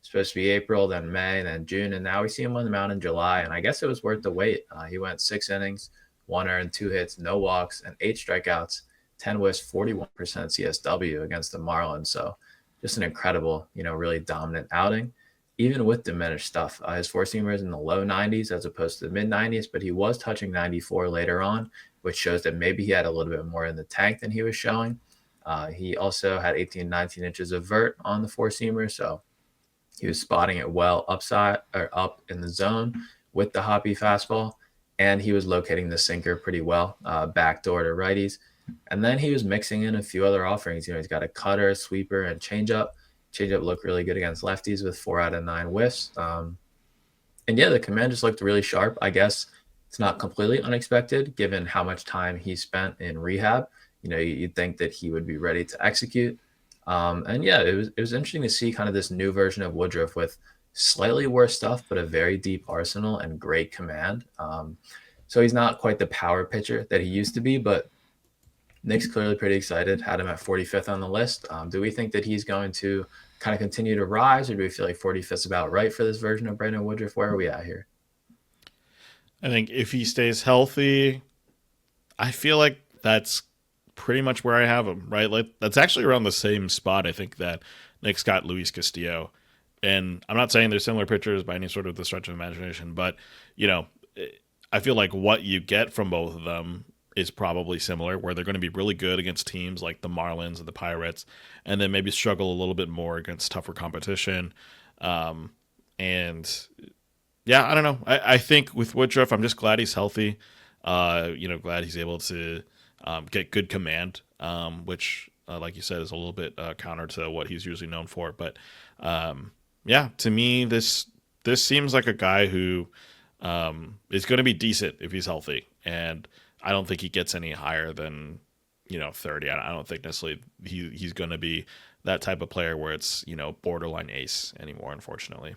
supposed to be April, then May, then June, and now we see him on the mound in July. And I guess it was worth the wait. He went 6 innings, 1 earned, 2 hits, no walks, and 8 strikeouts, 10 whiffs, 41% CSW against the Marlins. So just an incredible, really dominant outing, even with diminished stuff. His four-seamer is in the low 90s as opposed to the mid-90s, but he was touching 94 later on, which shows that maybe he had a little bit more in the tank than he was showing. He also had 18, 19 inches of vert on the four-seamer, so he was spotting it well upside or up in the zone with the hoppy fastball, and he was locating the sinker pretty well, backdoor to righties. And then he was mixing in a few other offerings. He's got a cutter, sweeper, and changeup. Changeup looked really good against lefties with 4 out of 9 whiffs. And yeah, the command just looked really sharp. I guess it's not completely unexpected given how much time he spent in rehab. You'd think that he would be ready to execute. And yeah, it was interesting to see kind of this new version of Woodruff with slightly worse stuff, but a very deep arsenal and great command. So he's not quite the power pitcher that he used to be, but Nick's clearly pretty excited, had him at 45th on the list. Do we think that he's going to kind of continue to rise, or do we feel like 45th is about right for this version of Brandon Woodruff? Where are we at here? I think if he stays healthy, I feel like that's pretty much where I have him, right? Like that's actually around the same spot I think that Nick's got Luis Castillo. And I'm not saying they're similar pitchers by any sort of the stretch of imagination, but I feel like what you get from both of them is probably similar, where they're going to be really good against teams like the Marlins and the Pirates, and then maybe struggle a little bit more against tougher competition. And yeah, I don't know. I think with Woodruff, I'm just glad he's healthy. Glad he's able to get good command, which like you said, is a little bit counter to what he's usually known for. But yeah, to me, this seems like a guy who is going to be decent if he's healthy, and I don't think he gets any higher than 30. I don't think necessarily he's going to be that type of player where it's borderline ace anymore, unfortunately.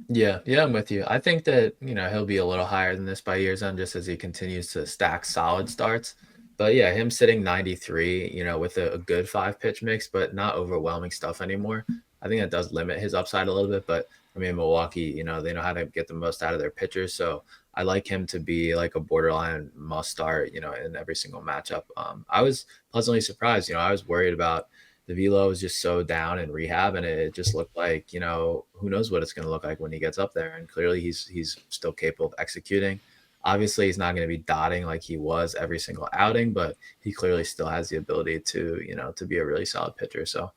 Yeah, yeah, I'm with you. I think that, he'll be a little higher than this by year's end just as he continues to stack solid starts. But yeah, him sitting 93, with a good five pitch mix, but not overwhelming stuff anymore. I think that does limit his upside a little bit. But I mean, Milwaukee, they know how to get the most out of their pitchers. So I like him to be like a borderline must start, in every single matchup. I was pleasantly surprised. I was worried about the velo is just so down in rehab, and it just looked like, who knows what it's going to look like when he gets up there. And clearly he's still capable of executing. Obviously he's not going to be dotting like he was every single outing, but he clearly still has the ability to, to be a really solid pitcher. So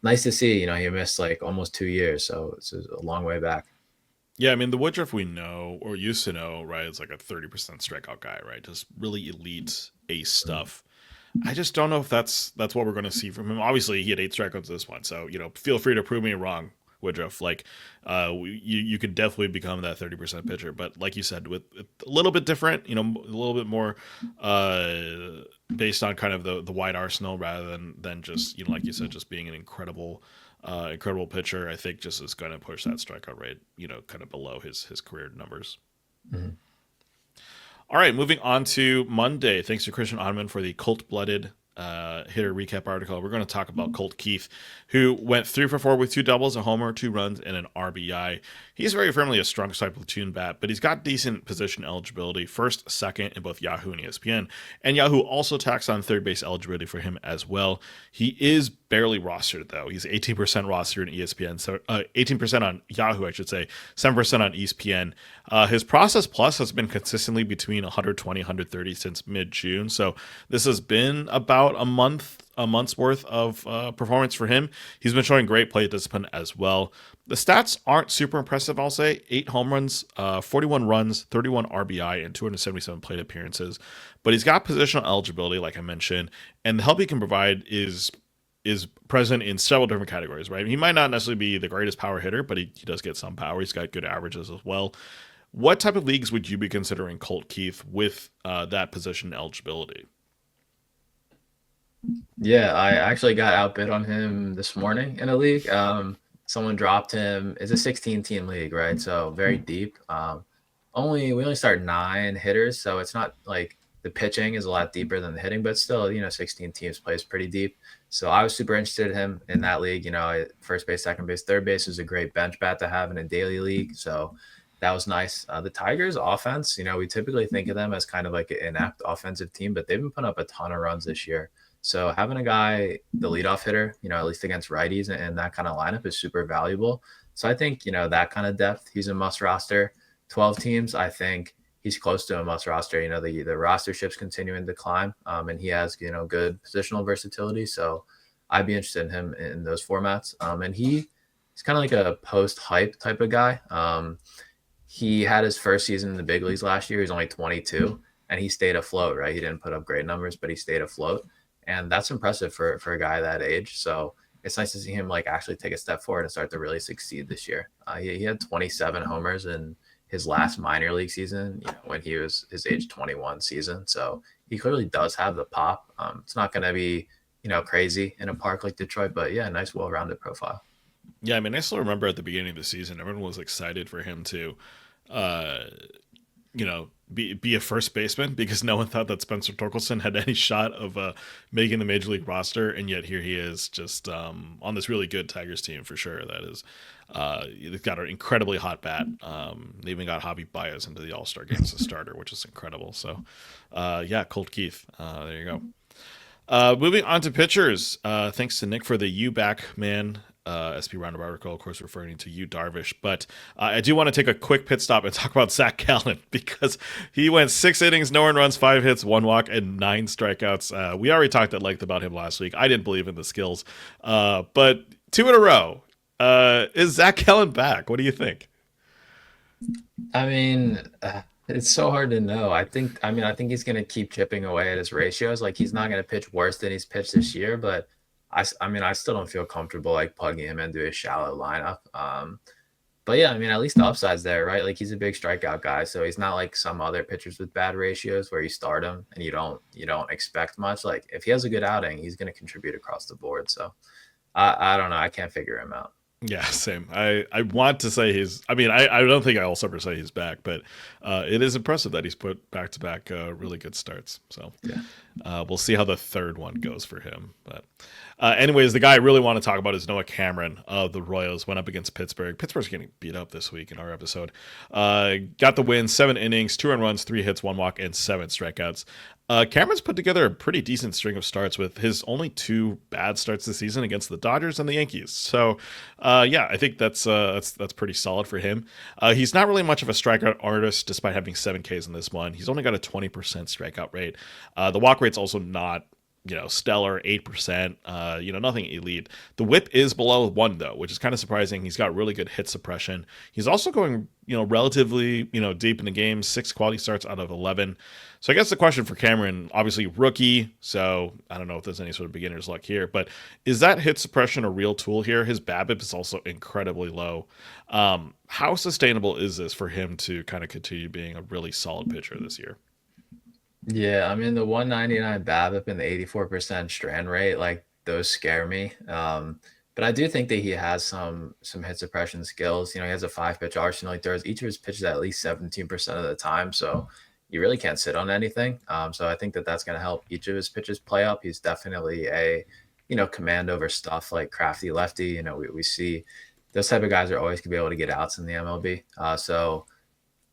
nice to see, he missed like almost 2 years. So it's a long way back. Yeah, I mean the Woodruff we know or used to know, right, is like a 30% strikeout guy, right? Just really elite ace stuff. I just don't know if that's what we're going to see from him. Obviously, he had 8 strikeouts this one, so feel free to prove me wrong, Woodruff. Like, you could definitely become that 30% pitcher, but like you said, with a little bit different, a little bit more based on kind of the wide arsenal rather than just like you said, just being an incredible pitcher. I think just is going to push that strikeout rate, kind of below his career numbers. Mhm. All right, moving on to Monday. Thanks to Christian Ottoman for the cold-blooded hitter recap article. We're going to talk about Colt Keith, who went 3 for 4 with 2 doubles, a homer, 2 runs, and an RBI. He's very firmly a strong side platoon bat, but he's got decent position eligibility, first, second in both Yahoo and ESPN. And Yahoo also tacks on third base eligibility for him as well. He is barely rostered though. He's 18% rostered in ESPN, so 18% on Yahoo, I should say, 7% on ESPN. His process plus has been consistently between 120, 130 since mid-June. So this has been about a month's worth of performance for him. He's been showing great plate discipline as well. The stats aren't super impressive, I'll say. 8 home runs, 41 runs, 31 RBI, and 277 plate appearances. But he's got positional eligibility, like I mentioned, and the help he can provide is present in several different categories, right? He might not necessarily be the greatest power hitter, but he does get some power. He's got good averages as well. What type of leagues would you be considering Colt Keith with that position eligibility? Yeah, I actually got outbid on him this morning in a league. Someone dropped him. It's a 16 team league, right? So very deep. We only start 9 hitters, so it's not like the pitching is a lot deeper than the hitting, but still, 16 teams plays pretty deep. So I was super interested in him in that league. First base, second base, third base is a great bench bat to have in a daily league. So that was nice. The Tigers offense, we typically think of them as kind of like an inept offensive team, but they've been putting up a ton of runs this year. So having a guy, the leadoff hitter, at least against righties and that kind of lineup is super valuable. So I think, that kind of depth, he's a must roster. 12 teams, I think he's close to a must roster. The roster ship's continuing to climb, and he has, good positional versatility. So I'd be interested in him in those formats. And he's kind of like a post hype type of guy. He had his first season in the big leagues last year. He's only 22 and he stayed afloat, right? He didn't put up great numbers, but he stayed afloat. And that's impressive for a guy that age. So it's nice to see him like actually take a step forward and start to really succeed this year. He had 27 homers in his last minor league season, when he was his age 21 season. So he clearly does have the pop. It's not going to be, crazy in a park like Detroit, but yeah, nice, well-rounded profile. Yeah, I mean, I still remember at the beginning of the season, everyone was excited for him to, uh, be a first baseman because no one thought that Spencer Torkelson had any shot of making the major league roster, and yet here he is, just on this really good Tigers team for sure. That is, they've got an incredibly hot bat. They even got Javi Baez into the All Star game as a starter, which is incredible. So, yeah, Colt Keith. There you go. Moving on to pitchers. Thanks to Nick for the "You Back Man" SP Roundup article, of course, referring to you, Darvish. But I do want to take a quick pit stop and talk about Zach Gallen because he went 6 innings, no earned runs, 5 hits, 1 walk, and 9 strikeouts. We already talked at length about him last week. I didn't believe in the skills, but 2 in a row. Is Zach Gallen back? What do you think? I mean, It's so hard to know. I think he's going to keep chipping away at his ratios. Like he's not going to pitch worse than he's pitched this year, but I mean, I still don't feel comfortable like plugging him into a shallow lineup. But yeah, I mean, at least the upside's there, right? Like he's a big strikeout guy, so he's not like some other pitchers with bad ratios where you start him and you don't expect much. Like if he has a good outing, he's going to contribute across the board. So I don't know. I can't figure him out. Yeah, same. I want to say he's. I mean, I don't think I'll ever say he's back, but it is impressive that he's put back to back really good starts. So Yeah. we'll see how the third one goes for him. But anyways, the guy I really want to talk about is Noah Cameron of the Royals. Went up against Pittsburgh. Pittsburgh's getting beat up this week in our episode. Got the win, 7 innings, 2 earned runs, 3 hits, 1 walk, and 7 strikeouts. Cameron's put together a pretty decent string of starts with his only 2 bad starts this season against the Dodgers and the Yankees. So, yeah, I think that's pretty solid for him. He's not really much of a strikeout artist, despite having 7 Ks in this one. He's only got a 20% strikeout rate. The walk rate's also not stellar, 8%, nothing elite. The whip is below 1 though, which is kind of surprising. He's got really good hit suppression. He's also going, relatively, deep in the game, 6 quality starts out of 11. So I guess the question for Cameron, obviously rookie, so I don't know if there's any sort of beginner's luck here, but is that hit suppression a real tool here? His BABIP is also incredibly low. How sustainable is this for him to kind of continue being a really solid pitcher this year? Yeah, I mean the 199 BABIP and the 84% strand rate, like those scare me. But I do think that he has some hit suppression skills. He has a 5 pitch arsenal. He throws each of his pitches at least 17% of the time, so you really can't sit on anything. So I think that that's going to help each of his pitches play up. He's definitely a command over stuff like crafty lefty. We see those type of guys are always going to be able to get outs in the MLB. So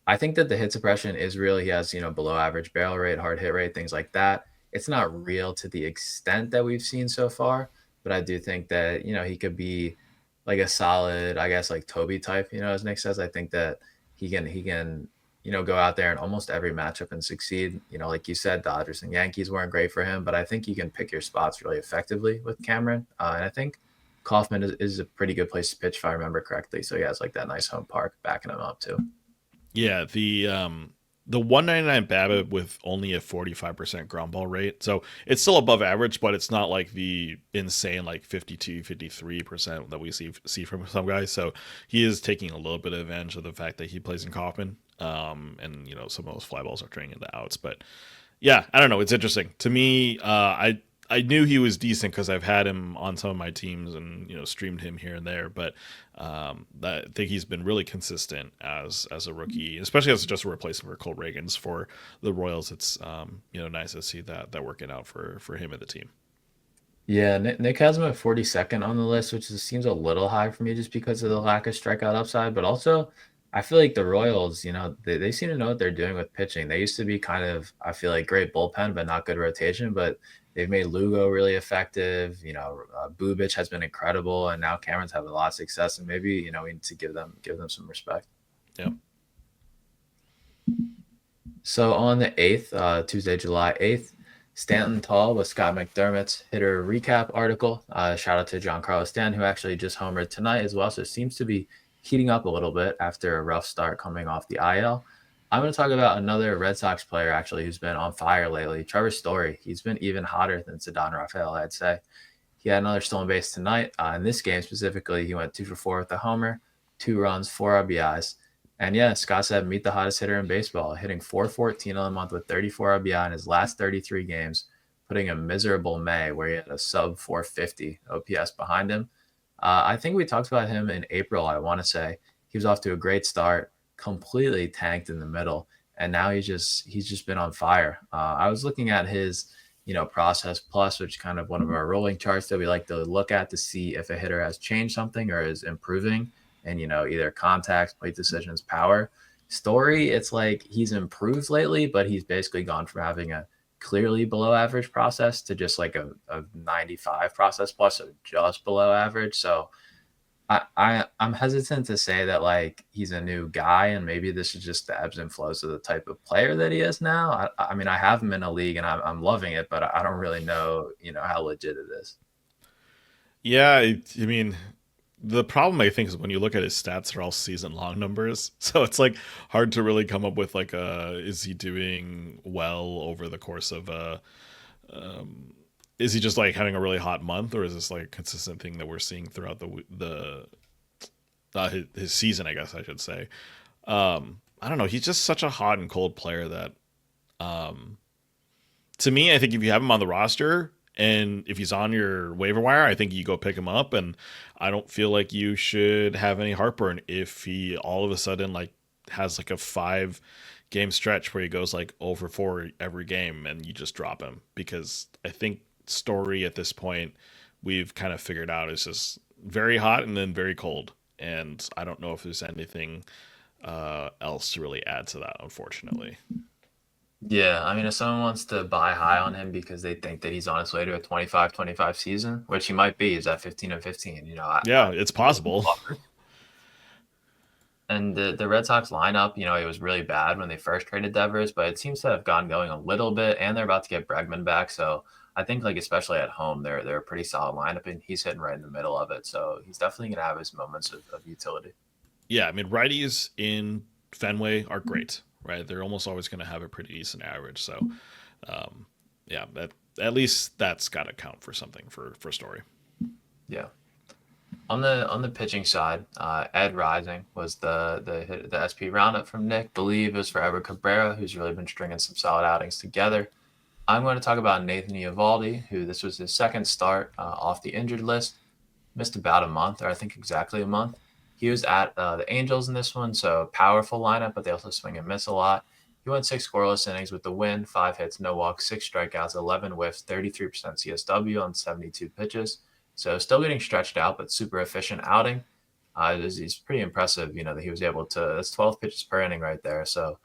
I think that the hit suppression is real. He has, below average barrel rate, hard hit rate, things like that. It's not real to the extent that we've seen so far, but I do think that, he could be like a solid, I guess, like Toby type, as Nick says. I think that he can, go out there in almost every matchup and succeed. Like you said, Dodgers and Yankees weren't great for him, but I think you can pick your spots really effectively with Cameron. And I think Kaufman is a pretty good place to pitch if I remember correctly. So he has like that nice home park backing him up too. Yeah, the 199 BABIP with only a 45% ground ball rate. So it's still above average, but it's not like the insane like 52, 53% that we see from some guys. So he is taking a little bit of advantage of the fact that he plays in Kaufman. And some of those fly balls are turning into outs. But yeah, I don't know. It's interesting to me. I knew he was decent because I've had him on some of my teams and streamed him here and there. But I think he's been really consistent as a rookie, especially as just a replacement for Cole Reagans for the Royals. It's nice to see that working out for him and the team. Yeah, Nick has him at 42nd on the list, which seems a little high for me just because of the lack of strikeout upside. But also, I feel like the Royals, they seem to know what they're doing with pitching. They used to be kind of, I feel like, great bullpen, but not good rotation. But they've made Lugo really effective. Bubic has been incredible, and now Cameron's having a lot of success. And maybe we need to give them some respect. Yeah. So on the 8th, Tuesday, July 8th, Stanton Tall with Scott McDermott's hitter recap article. Shout out to Giancarlo Stanton, who actually just homered tonight as well. So it seems to be heating up a little bit after a rough start coming off the IL. I'm going to talk about another Red Sox player, actually, who's been on fire lately, Trevor Story. He's been even hotter than CEDANE RAFAELA, I'd say. He had another stolen base tonight. In this game specifically, he went 2 for 4 with a homer, 2 runs, 4 RBIs. And yeah, Scott said, meet the hottest hitter in baseball, hitting 414 on the month with 34 RBI in his last 33 games, putting a miserable May where he had a sub 450 OPS behind him. I think we talked about him in April, I want to say. He was off to a great start, completely tanked in the middle, and now he's just been on fire. I was looking at his, process plus, which is kind of one of our rolling charts that we like to look at to see if a hitter has changed something or is improving. And either contact, plate decisions, power. Story, it's like he's improved lately, but he's basically gone from having a clearly below average process to just like a 95 process plus, so just below average. So I'm hesitant to say that like he's a new guy, and maybe this is just the ebbs and flows of the type of player that he is now. I mean, I have him in a league and I'm loving it, but I don't really know, how legit it is. Yeah, I mean, the problem I think is when you look at his stats, they're all season long numbers. So it's like hard to really come up with like is he doing well over the course of is he just like having a really hot month, or is this like a consistent thing that we're seeing throughout his season, I guess I should say. I don't know. He's just such a hot and cold player that to me, I think if you have him on the roster and if he's on your waiver wire, I think you go pick him up. And I don't feel like you should have any heartburn if he all of a sudden like has like a 5 game stretch where he goes like over 4 every game and you just drop him, because I think Story at this point we've kind of figured out is just very hot and then very cold. And I don't know if there's anything else to really add to that, unfortunately. Yeah, I mean, if someone wants to buy high on him because they think that he's on his way to a 25-25 season, which he might be, is at 15 and 15. Yeah, it's possible. And the Red Sox lineup, it was really bad when they first traded Devers, but it seems to have gotten going a little bit, and they're about to get Bregman back. So I think, like, especially at home, they're a pretty solid lineup, and he's hitting right in the middle of it. So he's definitely going to have his moments of utility. Yeah, I mean, righties in Fenway are great, right? They're almost always going to have a pretty decent average. So, yeah, at least that's got to count for something for Story. Yeah. On the pitching side, Ed Rising was the SP roundup from Nick. Believe it was for Edward Cabrera, who's really been stringing some solid outings together. I'm going to talk about Nathan Eovaldi, who this was his second start off the injured list. Missed about a month, or I think exactly a month. He was at the Angels in this one, so powerful lineup, but they also swing and miss a lot. He went 6 scoreless innings with the win, 5 hits, no walks, 6 strikeouts, 11 whiffs, 33% CSW on 72 pitches. So still getting stretched out, but super efficient outing. He's pretty impressive, that he was able to. That's 12 pitches per inning right there. So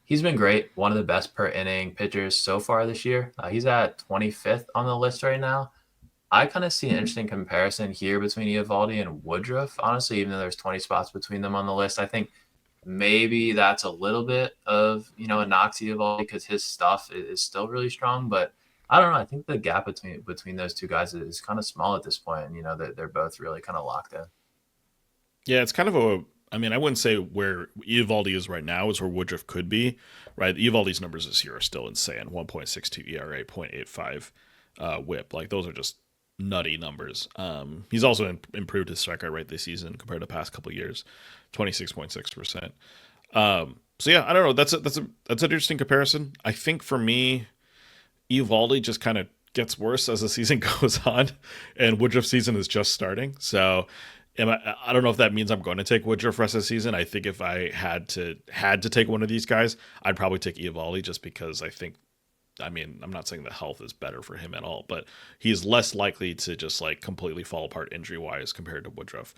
he's been great. One of the best per inning pitchers so far this year. He's at 25th on the list right now. I kind of see an interesting comparison here between Eovaldi and Woodruff, honestly, even though there's 20 spots between them on the list. I think maybe that's a little bit of, a knock to Eovaldi because his stuff is still really strong, but I don't know. I think the gap between those two guys is kind of small at this point. They're both really kind of locked in. Yeah, it's kind of a. I mean, I wouldn't say where Eovaldi is right now is where Woodruff could be, right? Eovaldi's numbers this year are still insane: 1.62 ERA, 0.85 WHIP. Like those are just nutty numbers. He's also improved his strikeout rate this season compared to the past couple of years, 26.6%. So yeah, I don't know. That's an interesting comparison. I think for me, Eovaldi just kind of gets worse as the season goes on, and Woodruff's season is just starting. So, I don't know if that means I'm going to take Woodruff rest of the season. I think if I had to take one of these guys, I'd probably take Eovaldi just because I think. I mean, I'm not saying the health is better for him at all, but he's less likely to just like completely fall apart injury wise compared to Woodruff.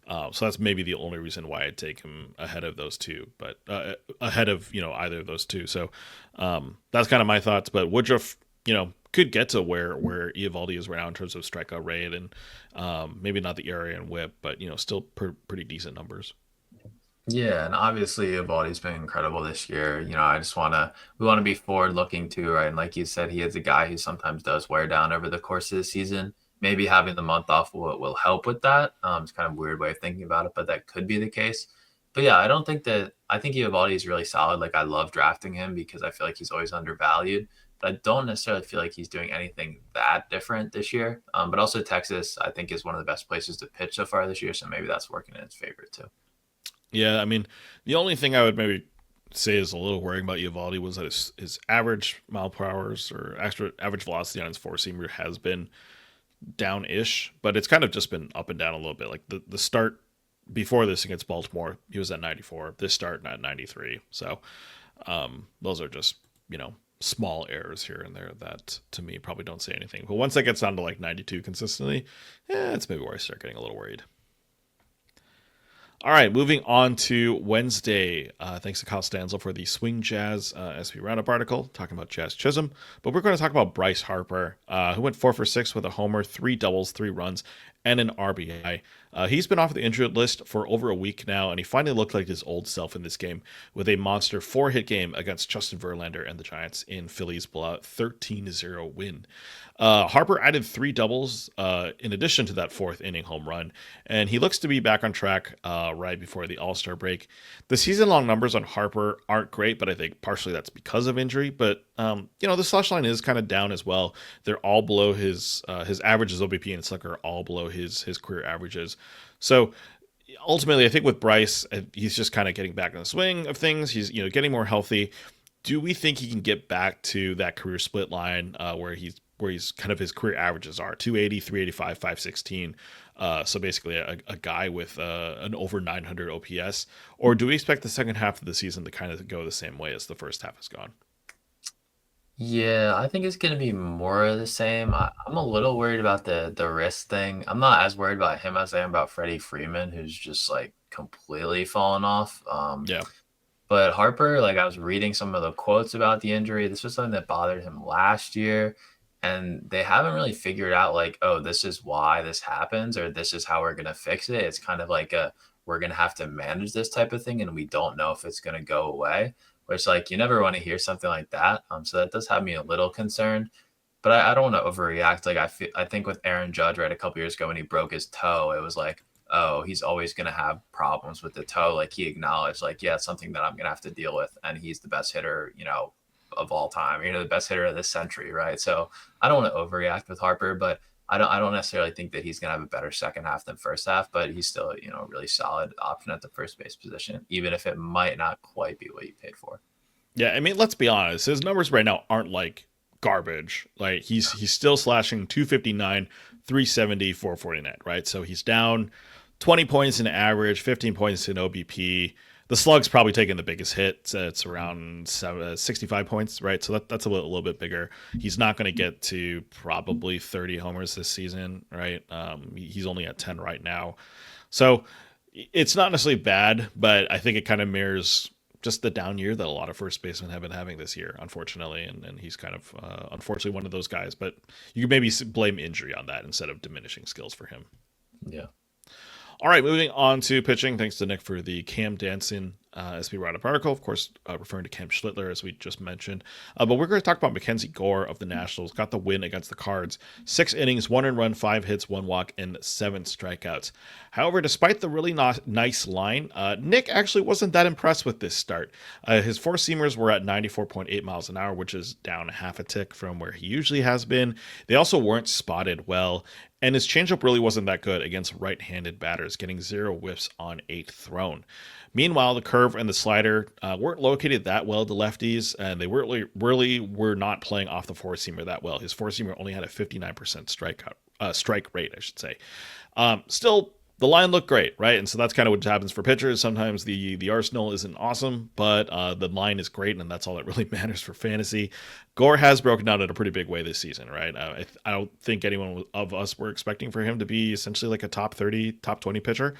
So that's maybe the only reason why I'd take him ahead of those two, but ahead of either of those two. So that's kind of my thoughts. But Woodruff, could get to where Eovaldi is right now in terms of strikeout rate and maybe not the ERA and WHIP, but still pretty decent numbers. Yeah, and obviously Eovaldi's been incredible this year. We want to be forward looking too, right? And like you said, he is a guy who sometimes does wear down over the course of the season. Maybe having the month off will help with that. It's kind of a weird way of thinking about it, but that could be the case. But yeah, I think Eovaldi is really solid. Like I love drafting him because I feel like he's always undervalued. But I don't necessarily feel like he's doing anything that different this year. But also Texas, I think, is one of the best places to pitch so far this year. So maybe that's working in his favor too. Yeah, I mean, the only thing I would maybe say is a little worrying about Eovaldi was that his average mile per hours or extra average velocity on his four seamer has been down-ish, but it's kind of just been up and down a little bit. Like the start before this against Baltimore, he was at 94. This start at 93. So those are just small errors here and there that to me probably don't say anything. But once that gets down to like 92 consistently, it's maybe where I start getting a little worried. All right, moving on to Wednesday. Thanks to Kyle Stanzel for the Swing Jazz SP Roundup article talking about Jazz Chisholm. But we're going to talk about Bryce Harper, who went 4 for 6 with a homer, 3 doubles, 3 runs, and an RBI. He's been off the injured list for over a week now, and he finally looked like his old self in this game with a monster 4-hit game against Justin Verlander and the Giants in Philly's blowout 13-0 win. Harper added 3 doubles in addition to that fourth inning home run, and he looks to be back on track right before the All-Star break. The season-long numbers on Harper aren't great, but I think partially that's because of injury. But the slash line is kind of down as well. They're all below his averages. OBP and Slicker are all below his career averages. So ultimately, I think with Bryce, he's just kind of getting back in the swing of things. He's getting more healthy. Do we think he can get back to that career split line where he's kind of his career averages are 280, 385, 516? So basically a guy with an over 900 OPS, or do we expect the second half of the season to kind of go the same way as the first half has gone? Yeah, I think it's gonna be more of the same. I'm a little worried about the wrist thing. I'm not as worried about him as I am about Freddie Freeman, who's just like completely fallen off. Yeah. But Harper, like I was reading some of the quotes about the injury. This was something that bothered him last year. And they haven't really figured out like, oh, this is why this happens, or this is how we're gonna fix it. It's kind of like we're gonna have to manage this type of thing, and we don't know if it's gonna go away. Which like you never want to hear something like that. So that does have me a little concerned. But I don't want to overreact. Like I think with Aaron Judge, right, a couple years ago when he broke his toe, it was like, oh, he's always going to have problems with the toe. Like he acknowledged, like, yeah, it's something that I'm going to have to deal with. And he's the best hitter, of all time, the best hitter of this century, right? So I don't want to overreact with Harper, but I don't necessarily think that he's going to have a better second half than first half, but he's still, a really solid option at the first base position, even if it might not quite be what you paid for. Yeah, I mean, let's be honest. His numbers right now aren't like garbage. Like he's still slashing 259, 370, 449, right? So he's down 20 points in average, 15 points in OBP. The slug's probably taking the biggest hit. It's around 65 points, right? So that's a little bit bigger. He's not going to get to probably 30 homers this season, right? He's only at 10 right now. So it's not necessarily bad, but I think it kind of mirrors just the down year that a lot of first basemen have been having this year, unfortunately. And he's kind of, unfortunately, one of those guys. But you could maybe blame injury on that instead of diminishing skills for him. Yeah. All right, moving on to pitching. Thanks to Nick for the Cam Danson SP Roundup article, of course, referring to Cam Schlittler, as we just mentioned. But we're going to talk about MACKENZIE Gore of the Nationals. Got the win against the Cards. 6 innings, 1 earned run, 5 hits, 1 walk, and 7 strikeouts. However, despite the really nice line, Nick actually wasn't that impressed with this start. His four-seamers were at 94.8 miles an hour, which is down half a tick from where he usually has been. They also weren't spotted well. And his changeup really wasn't that good against right-handed batters, getting 0 whiffs on 8 thrown. Meanwhile, the curve and the slider weren't located that well to lefties, and they really were not playing off the four-seamer that well. His four-seamer only had a 59% strike rate, I should say. Still, the line looked great, right? And so that's kind of what happens for pitchers. Sometimes the arsenal isn't awesome, but the line is great, and that's all that really matters for fantasy. Gore has broken down in a pretty big way this season, right? I don't think anyone of us were expecting for him to be essentially like a top 30, top 20 pitcher.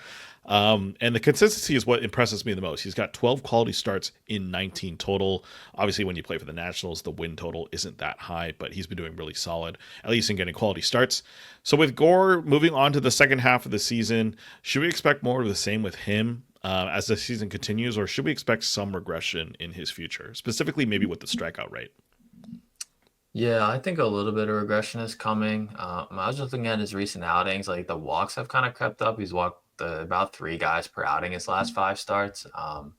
And the consistency is what impresses me the most. He's got 12 quality starts in 19 total. Obviously, when you play for the Nationals, the win total isn't that high, but he's been doing really solid, at least in getting quality starts. So with Gore moving on to the second half of the season, should we expect more of the same with him as the season continues, or should we expect some regression in his future, specifically maybe with the strikeout rate? Yeah, I think a little bit of regression is coming. I was just looking at his recent outings. Like the walks have kind of crept up. He's walked about 3 guys per outing his last 5 starts. And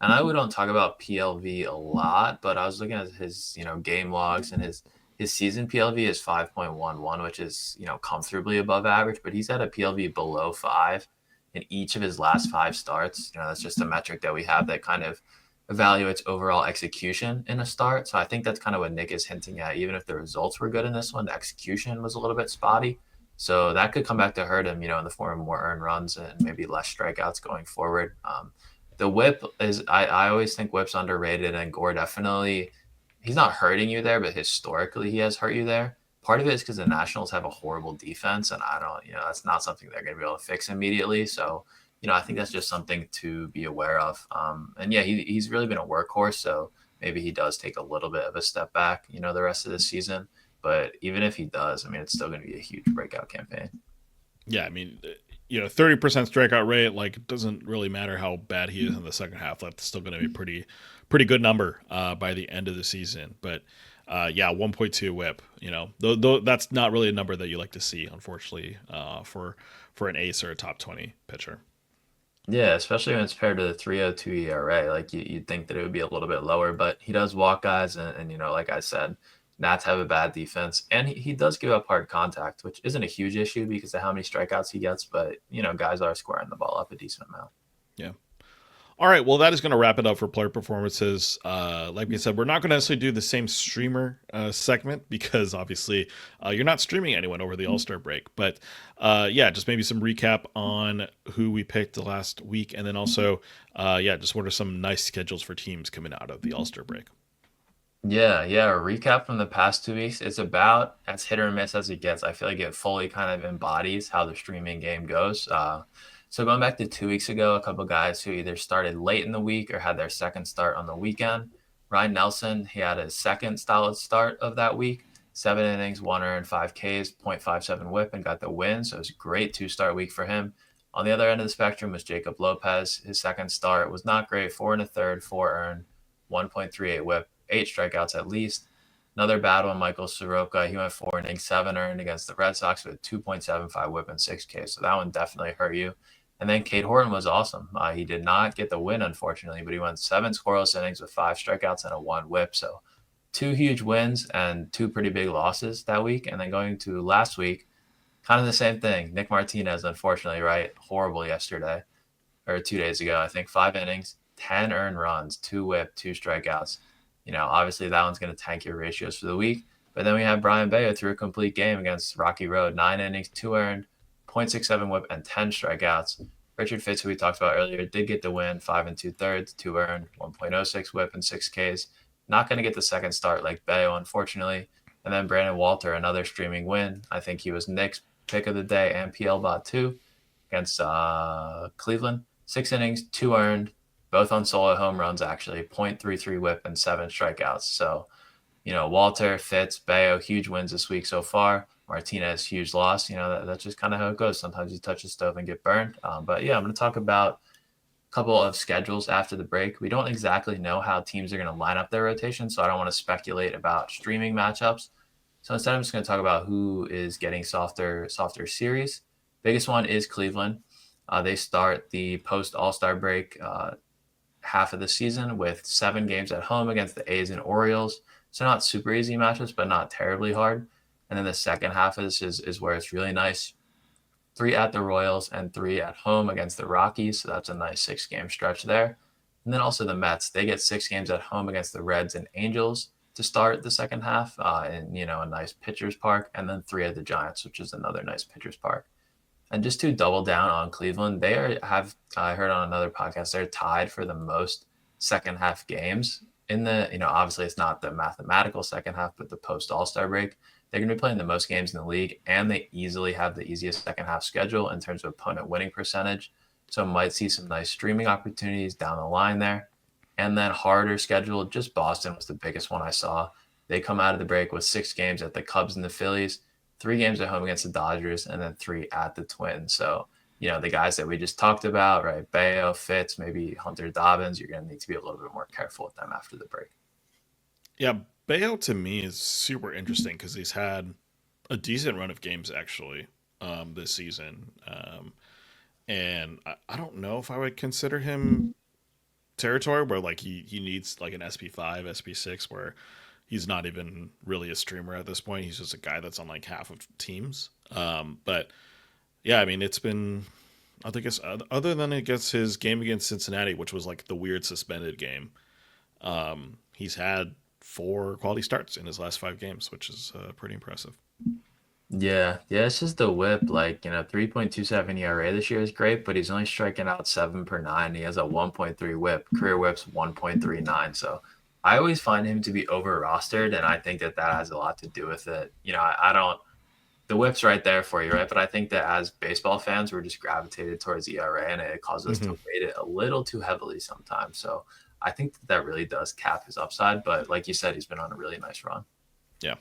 I know we don't talk about PLV a lot, but I was looking at his game logs, and his season PLV is 5.11, which is comfortably above average. But he's at a PLV below 5 in each of his last 5 starts. That's just a metric that we have that kind of evaluates overall execution in a start. So I think that's kind of what Nick is hinting at. Even if the results were good in this one, the execution was a little bit spotty. So that could come back to hurt him, in the form of more earned runs and maybe less strikeouts going forward. The whip is, I always think whip's underrated, and Gore definitely, he's not hurting you there, but historically he has hurt you there. Part of it is because the Nationals have a horrible defense, and I don't, that's not something they're going to be able to fix immediately. So I think that's just something to be aware of. And yeah, he's really been a workhorse, so maybe he does take a little bit of a step back, the rest of the season. But even if he does, I mean, it's still going to be a huge breakout campaign. Yeah, I mean, 30% strikeout rate, like, it doesn't really matter how bad he is in the second half. That's still going to be a pretty good number by the end of the season. But yeah, 1.2 WHIP. That's not really a number that you like to see, unfortunately, for an ace or a top 20 pitcher. Yeah, especially when it's paired to the 3.02 ERA. Like you'd think that it would be a little bit lower, but he does walk guys, and like I said, Nats have a bad defense, and he does give up hard contact, which isn't a huge issue because of how many strikeouts he gets. But guys are squaring the ball up a decent amount. Yeah. All right, well, that is going to wrap it up for player performances. Like we said, we're not going to necessarily do the same streamer segment because obviously you're not streaming anyone over the All Star break. But yeah, just maybe some recap on who we picked the last week, and then also, yeah, just what are some nice schedules for teams coming out of the All Star break. Yeah. A recap from the past 2 weeks. It's about as hit or miss as it gets. I feel like it fully kind of embodies how the streaming game goes. So going back to 2 weeks ago, a couple guys who either started late in the week or had their second start on the weekend. Ryan Nelson, he had his second solid start of that week. 7 innings, 1 earned, 5 Ks, .57 WHIP, and got the win. So it was a great 2-start week for him. On the other end of the spectrum was Jacob Lopez. His second start was not great. 4 1/3, 4 earned, 1.38 WHIP, 8 strikeouts at least. Another bad one, Michael Soroka. He went 4 innings, 7 earned against the Red Sox with 2.75 WHIP and 6 Ks. So that one definitely hurt you. And then Cade Horton was awesome. He did not get the win, unfortunately, but he went 7 scoreless innings with 5 strikeouts and a 1 WHIP. So 2 huge wins and 2 pretty big losses that week. And then going to last week, kind of the same thing. Nick Martinez, unfortunately, right? Horrible yesterday or 2 days ago. I think 5 innings, 10 earned runs, 2 WHIP, 2 strikeouts. Obviously that one's going to tank your ratios for the week. But then we have Brian Bayo through a complete game against Rocky Road, 9 innings, 2 earned, .67 WHIP, and 10 strikeouts. Richard Fitz, who we talked about earlier, did get the win, 5 2/3, 2 earned, 1.06 WHIP, and 6 Ks. Not going to get the second start like Bayo, unfortunately. And then Brandon Walter, another streaming win. I think he was Nick's pick of the day and PL Bot 2 against Cleveland. 6 innings, 2 earned, both on solo home runs, actually, .33 WHIP and 7 strikeouts. So, Walter, Fitz, Bayo, huge wins this week so far. Martinez, huge loss. That's just kind of how it goes. Sometimes you touch the stove and get burned. But yeah, I'm going to talk about a couple of schedules after the break. We don't exactly know how teams are going to line up their rotation, so I don't want to speculate about streaming matchups. So instead, I'm just going to talk about who is getting softer series. Biggest one is Cleveland. They start the post All-Star break half of the season with 7 games at home against the A's and Orioles. So not super easy matchups, but not terribly hard. And then the second half of this is where it's really nice. 3 at the Royals and 3 at home against the Rockies. So that's a nice 6-game stretch there. And then also the Mets. They get 6 games at home against the Reds and Angels to start the second half in, a nice pitcher's park. And then 3 at the Giants, which is another nice pitcher's park. And just to double down on Cleveland, I heard on another podcast, they're tied for the most second half games in the, obviously it's not the mathematical second half, but the post All-Star break. They're going to be playing the most games in the league, and they easily have the easiest second half schedule in terms of opponent winning percentage. So might see some nice streaming opportunities down the line there. And then harder schedule, just Boston was the biggest one I saw. They come out of the break with 6 games at the Cubs and the Phillies, 3 games at home against the Dodgers, and then 3 at the Twins. So, the guys that we just talked about, right? Bayo, Fitz, maybe Hunter Dobbins, you're going to need to be a little bit more careful with them after the break. Yeah, Bayo to me is super interesting because he's had a decent run of games actually this season. And I don't know if I would consider him territory where like he needs like an SP5, SP6 where he's not even really a streamer at this point. He's just a guy that's on like half of teams. But yeah, I mean, it's been, I think it's other than I guess his game against Cincinnati, which was like the weird suspended game. He's had 4 quality starts in his last 5 games, which is pretty impressive. Yeah, it's just the whip. Like, 3.27 ERA this year is great, but he's only striking out 7/9. He has a 1.3 whip. Career whip's 1.39. So I always find him to be over rostered, and I think that has a lot to do with it. I don't the whip's right there for you, right? But I think that as baseball fans, we're just gravitated towards ERA, and it causes us to Mhm. rate it a little too heavily sometimes. So I think that really does cap his upside. But like you said, he's been on a really nice run. Yeah.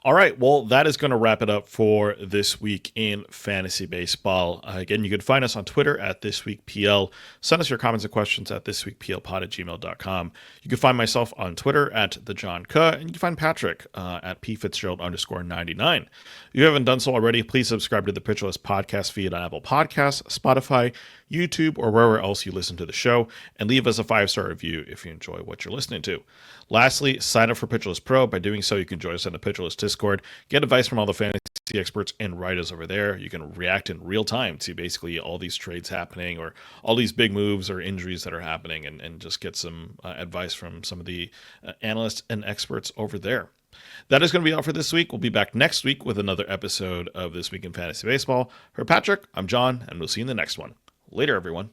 All right. Well, that is going to wrap it up for this week in fantasy baseball. Again, you can find us on Twitter at ThisWeekPL. Send us your comments and questions at thisweekplpod@gmail.com. You can find myself on Twitter at TheJohnK, and you can find Patrick at PFitzgerald_99. If you haven't done so already, please subscribe to the Pitcher List podcast feed on Apple Podcasts, Spotify, YouTube, or wherever else you listen to the show, and leave us a 5-star review if you enjoy what you're listening to. Lastly, sign up for Pitcher List Pro. By doing so, you can join us in the Pitcher List Discord, get advice from all the fantasy experts and writers over there. You can react in real time to basically all these trades happening or all these big moves or injuries that are happening, and just get some advice from some of the analysts and experts over there. That is going to be all for this week. We'll be back next week with another episode of This Week in Fantasy Baseball. For Patrick, I'm John, and we'll see you in the next one. Later, everyone.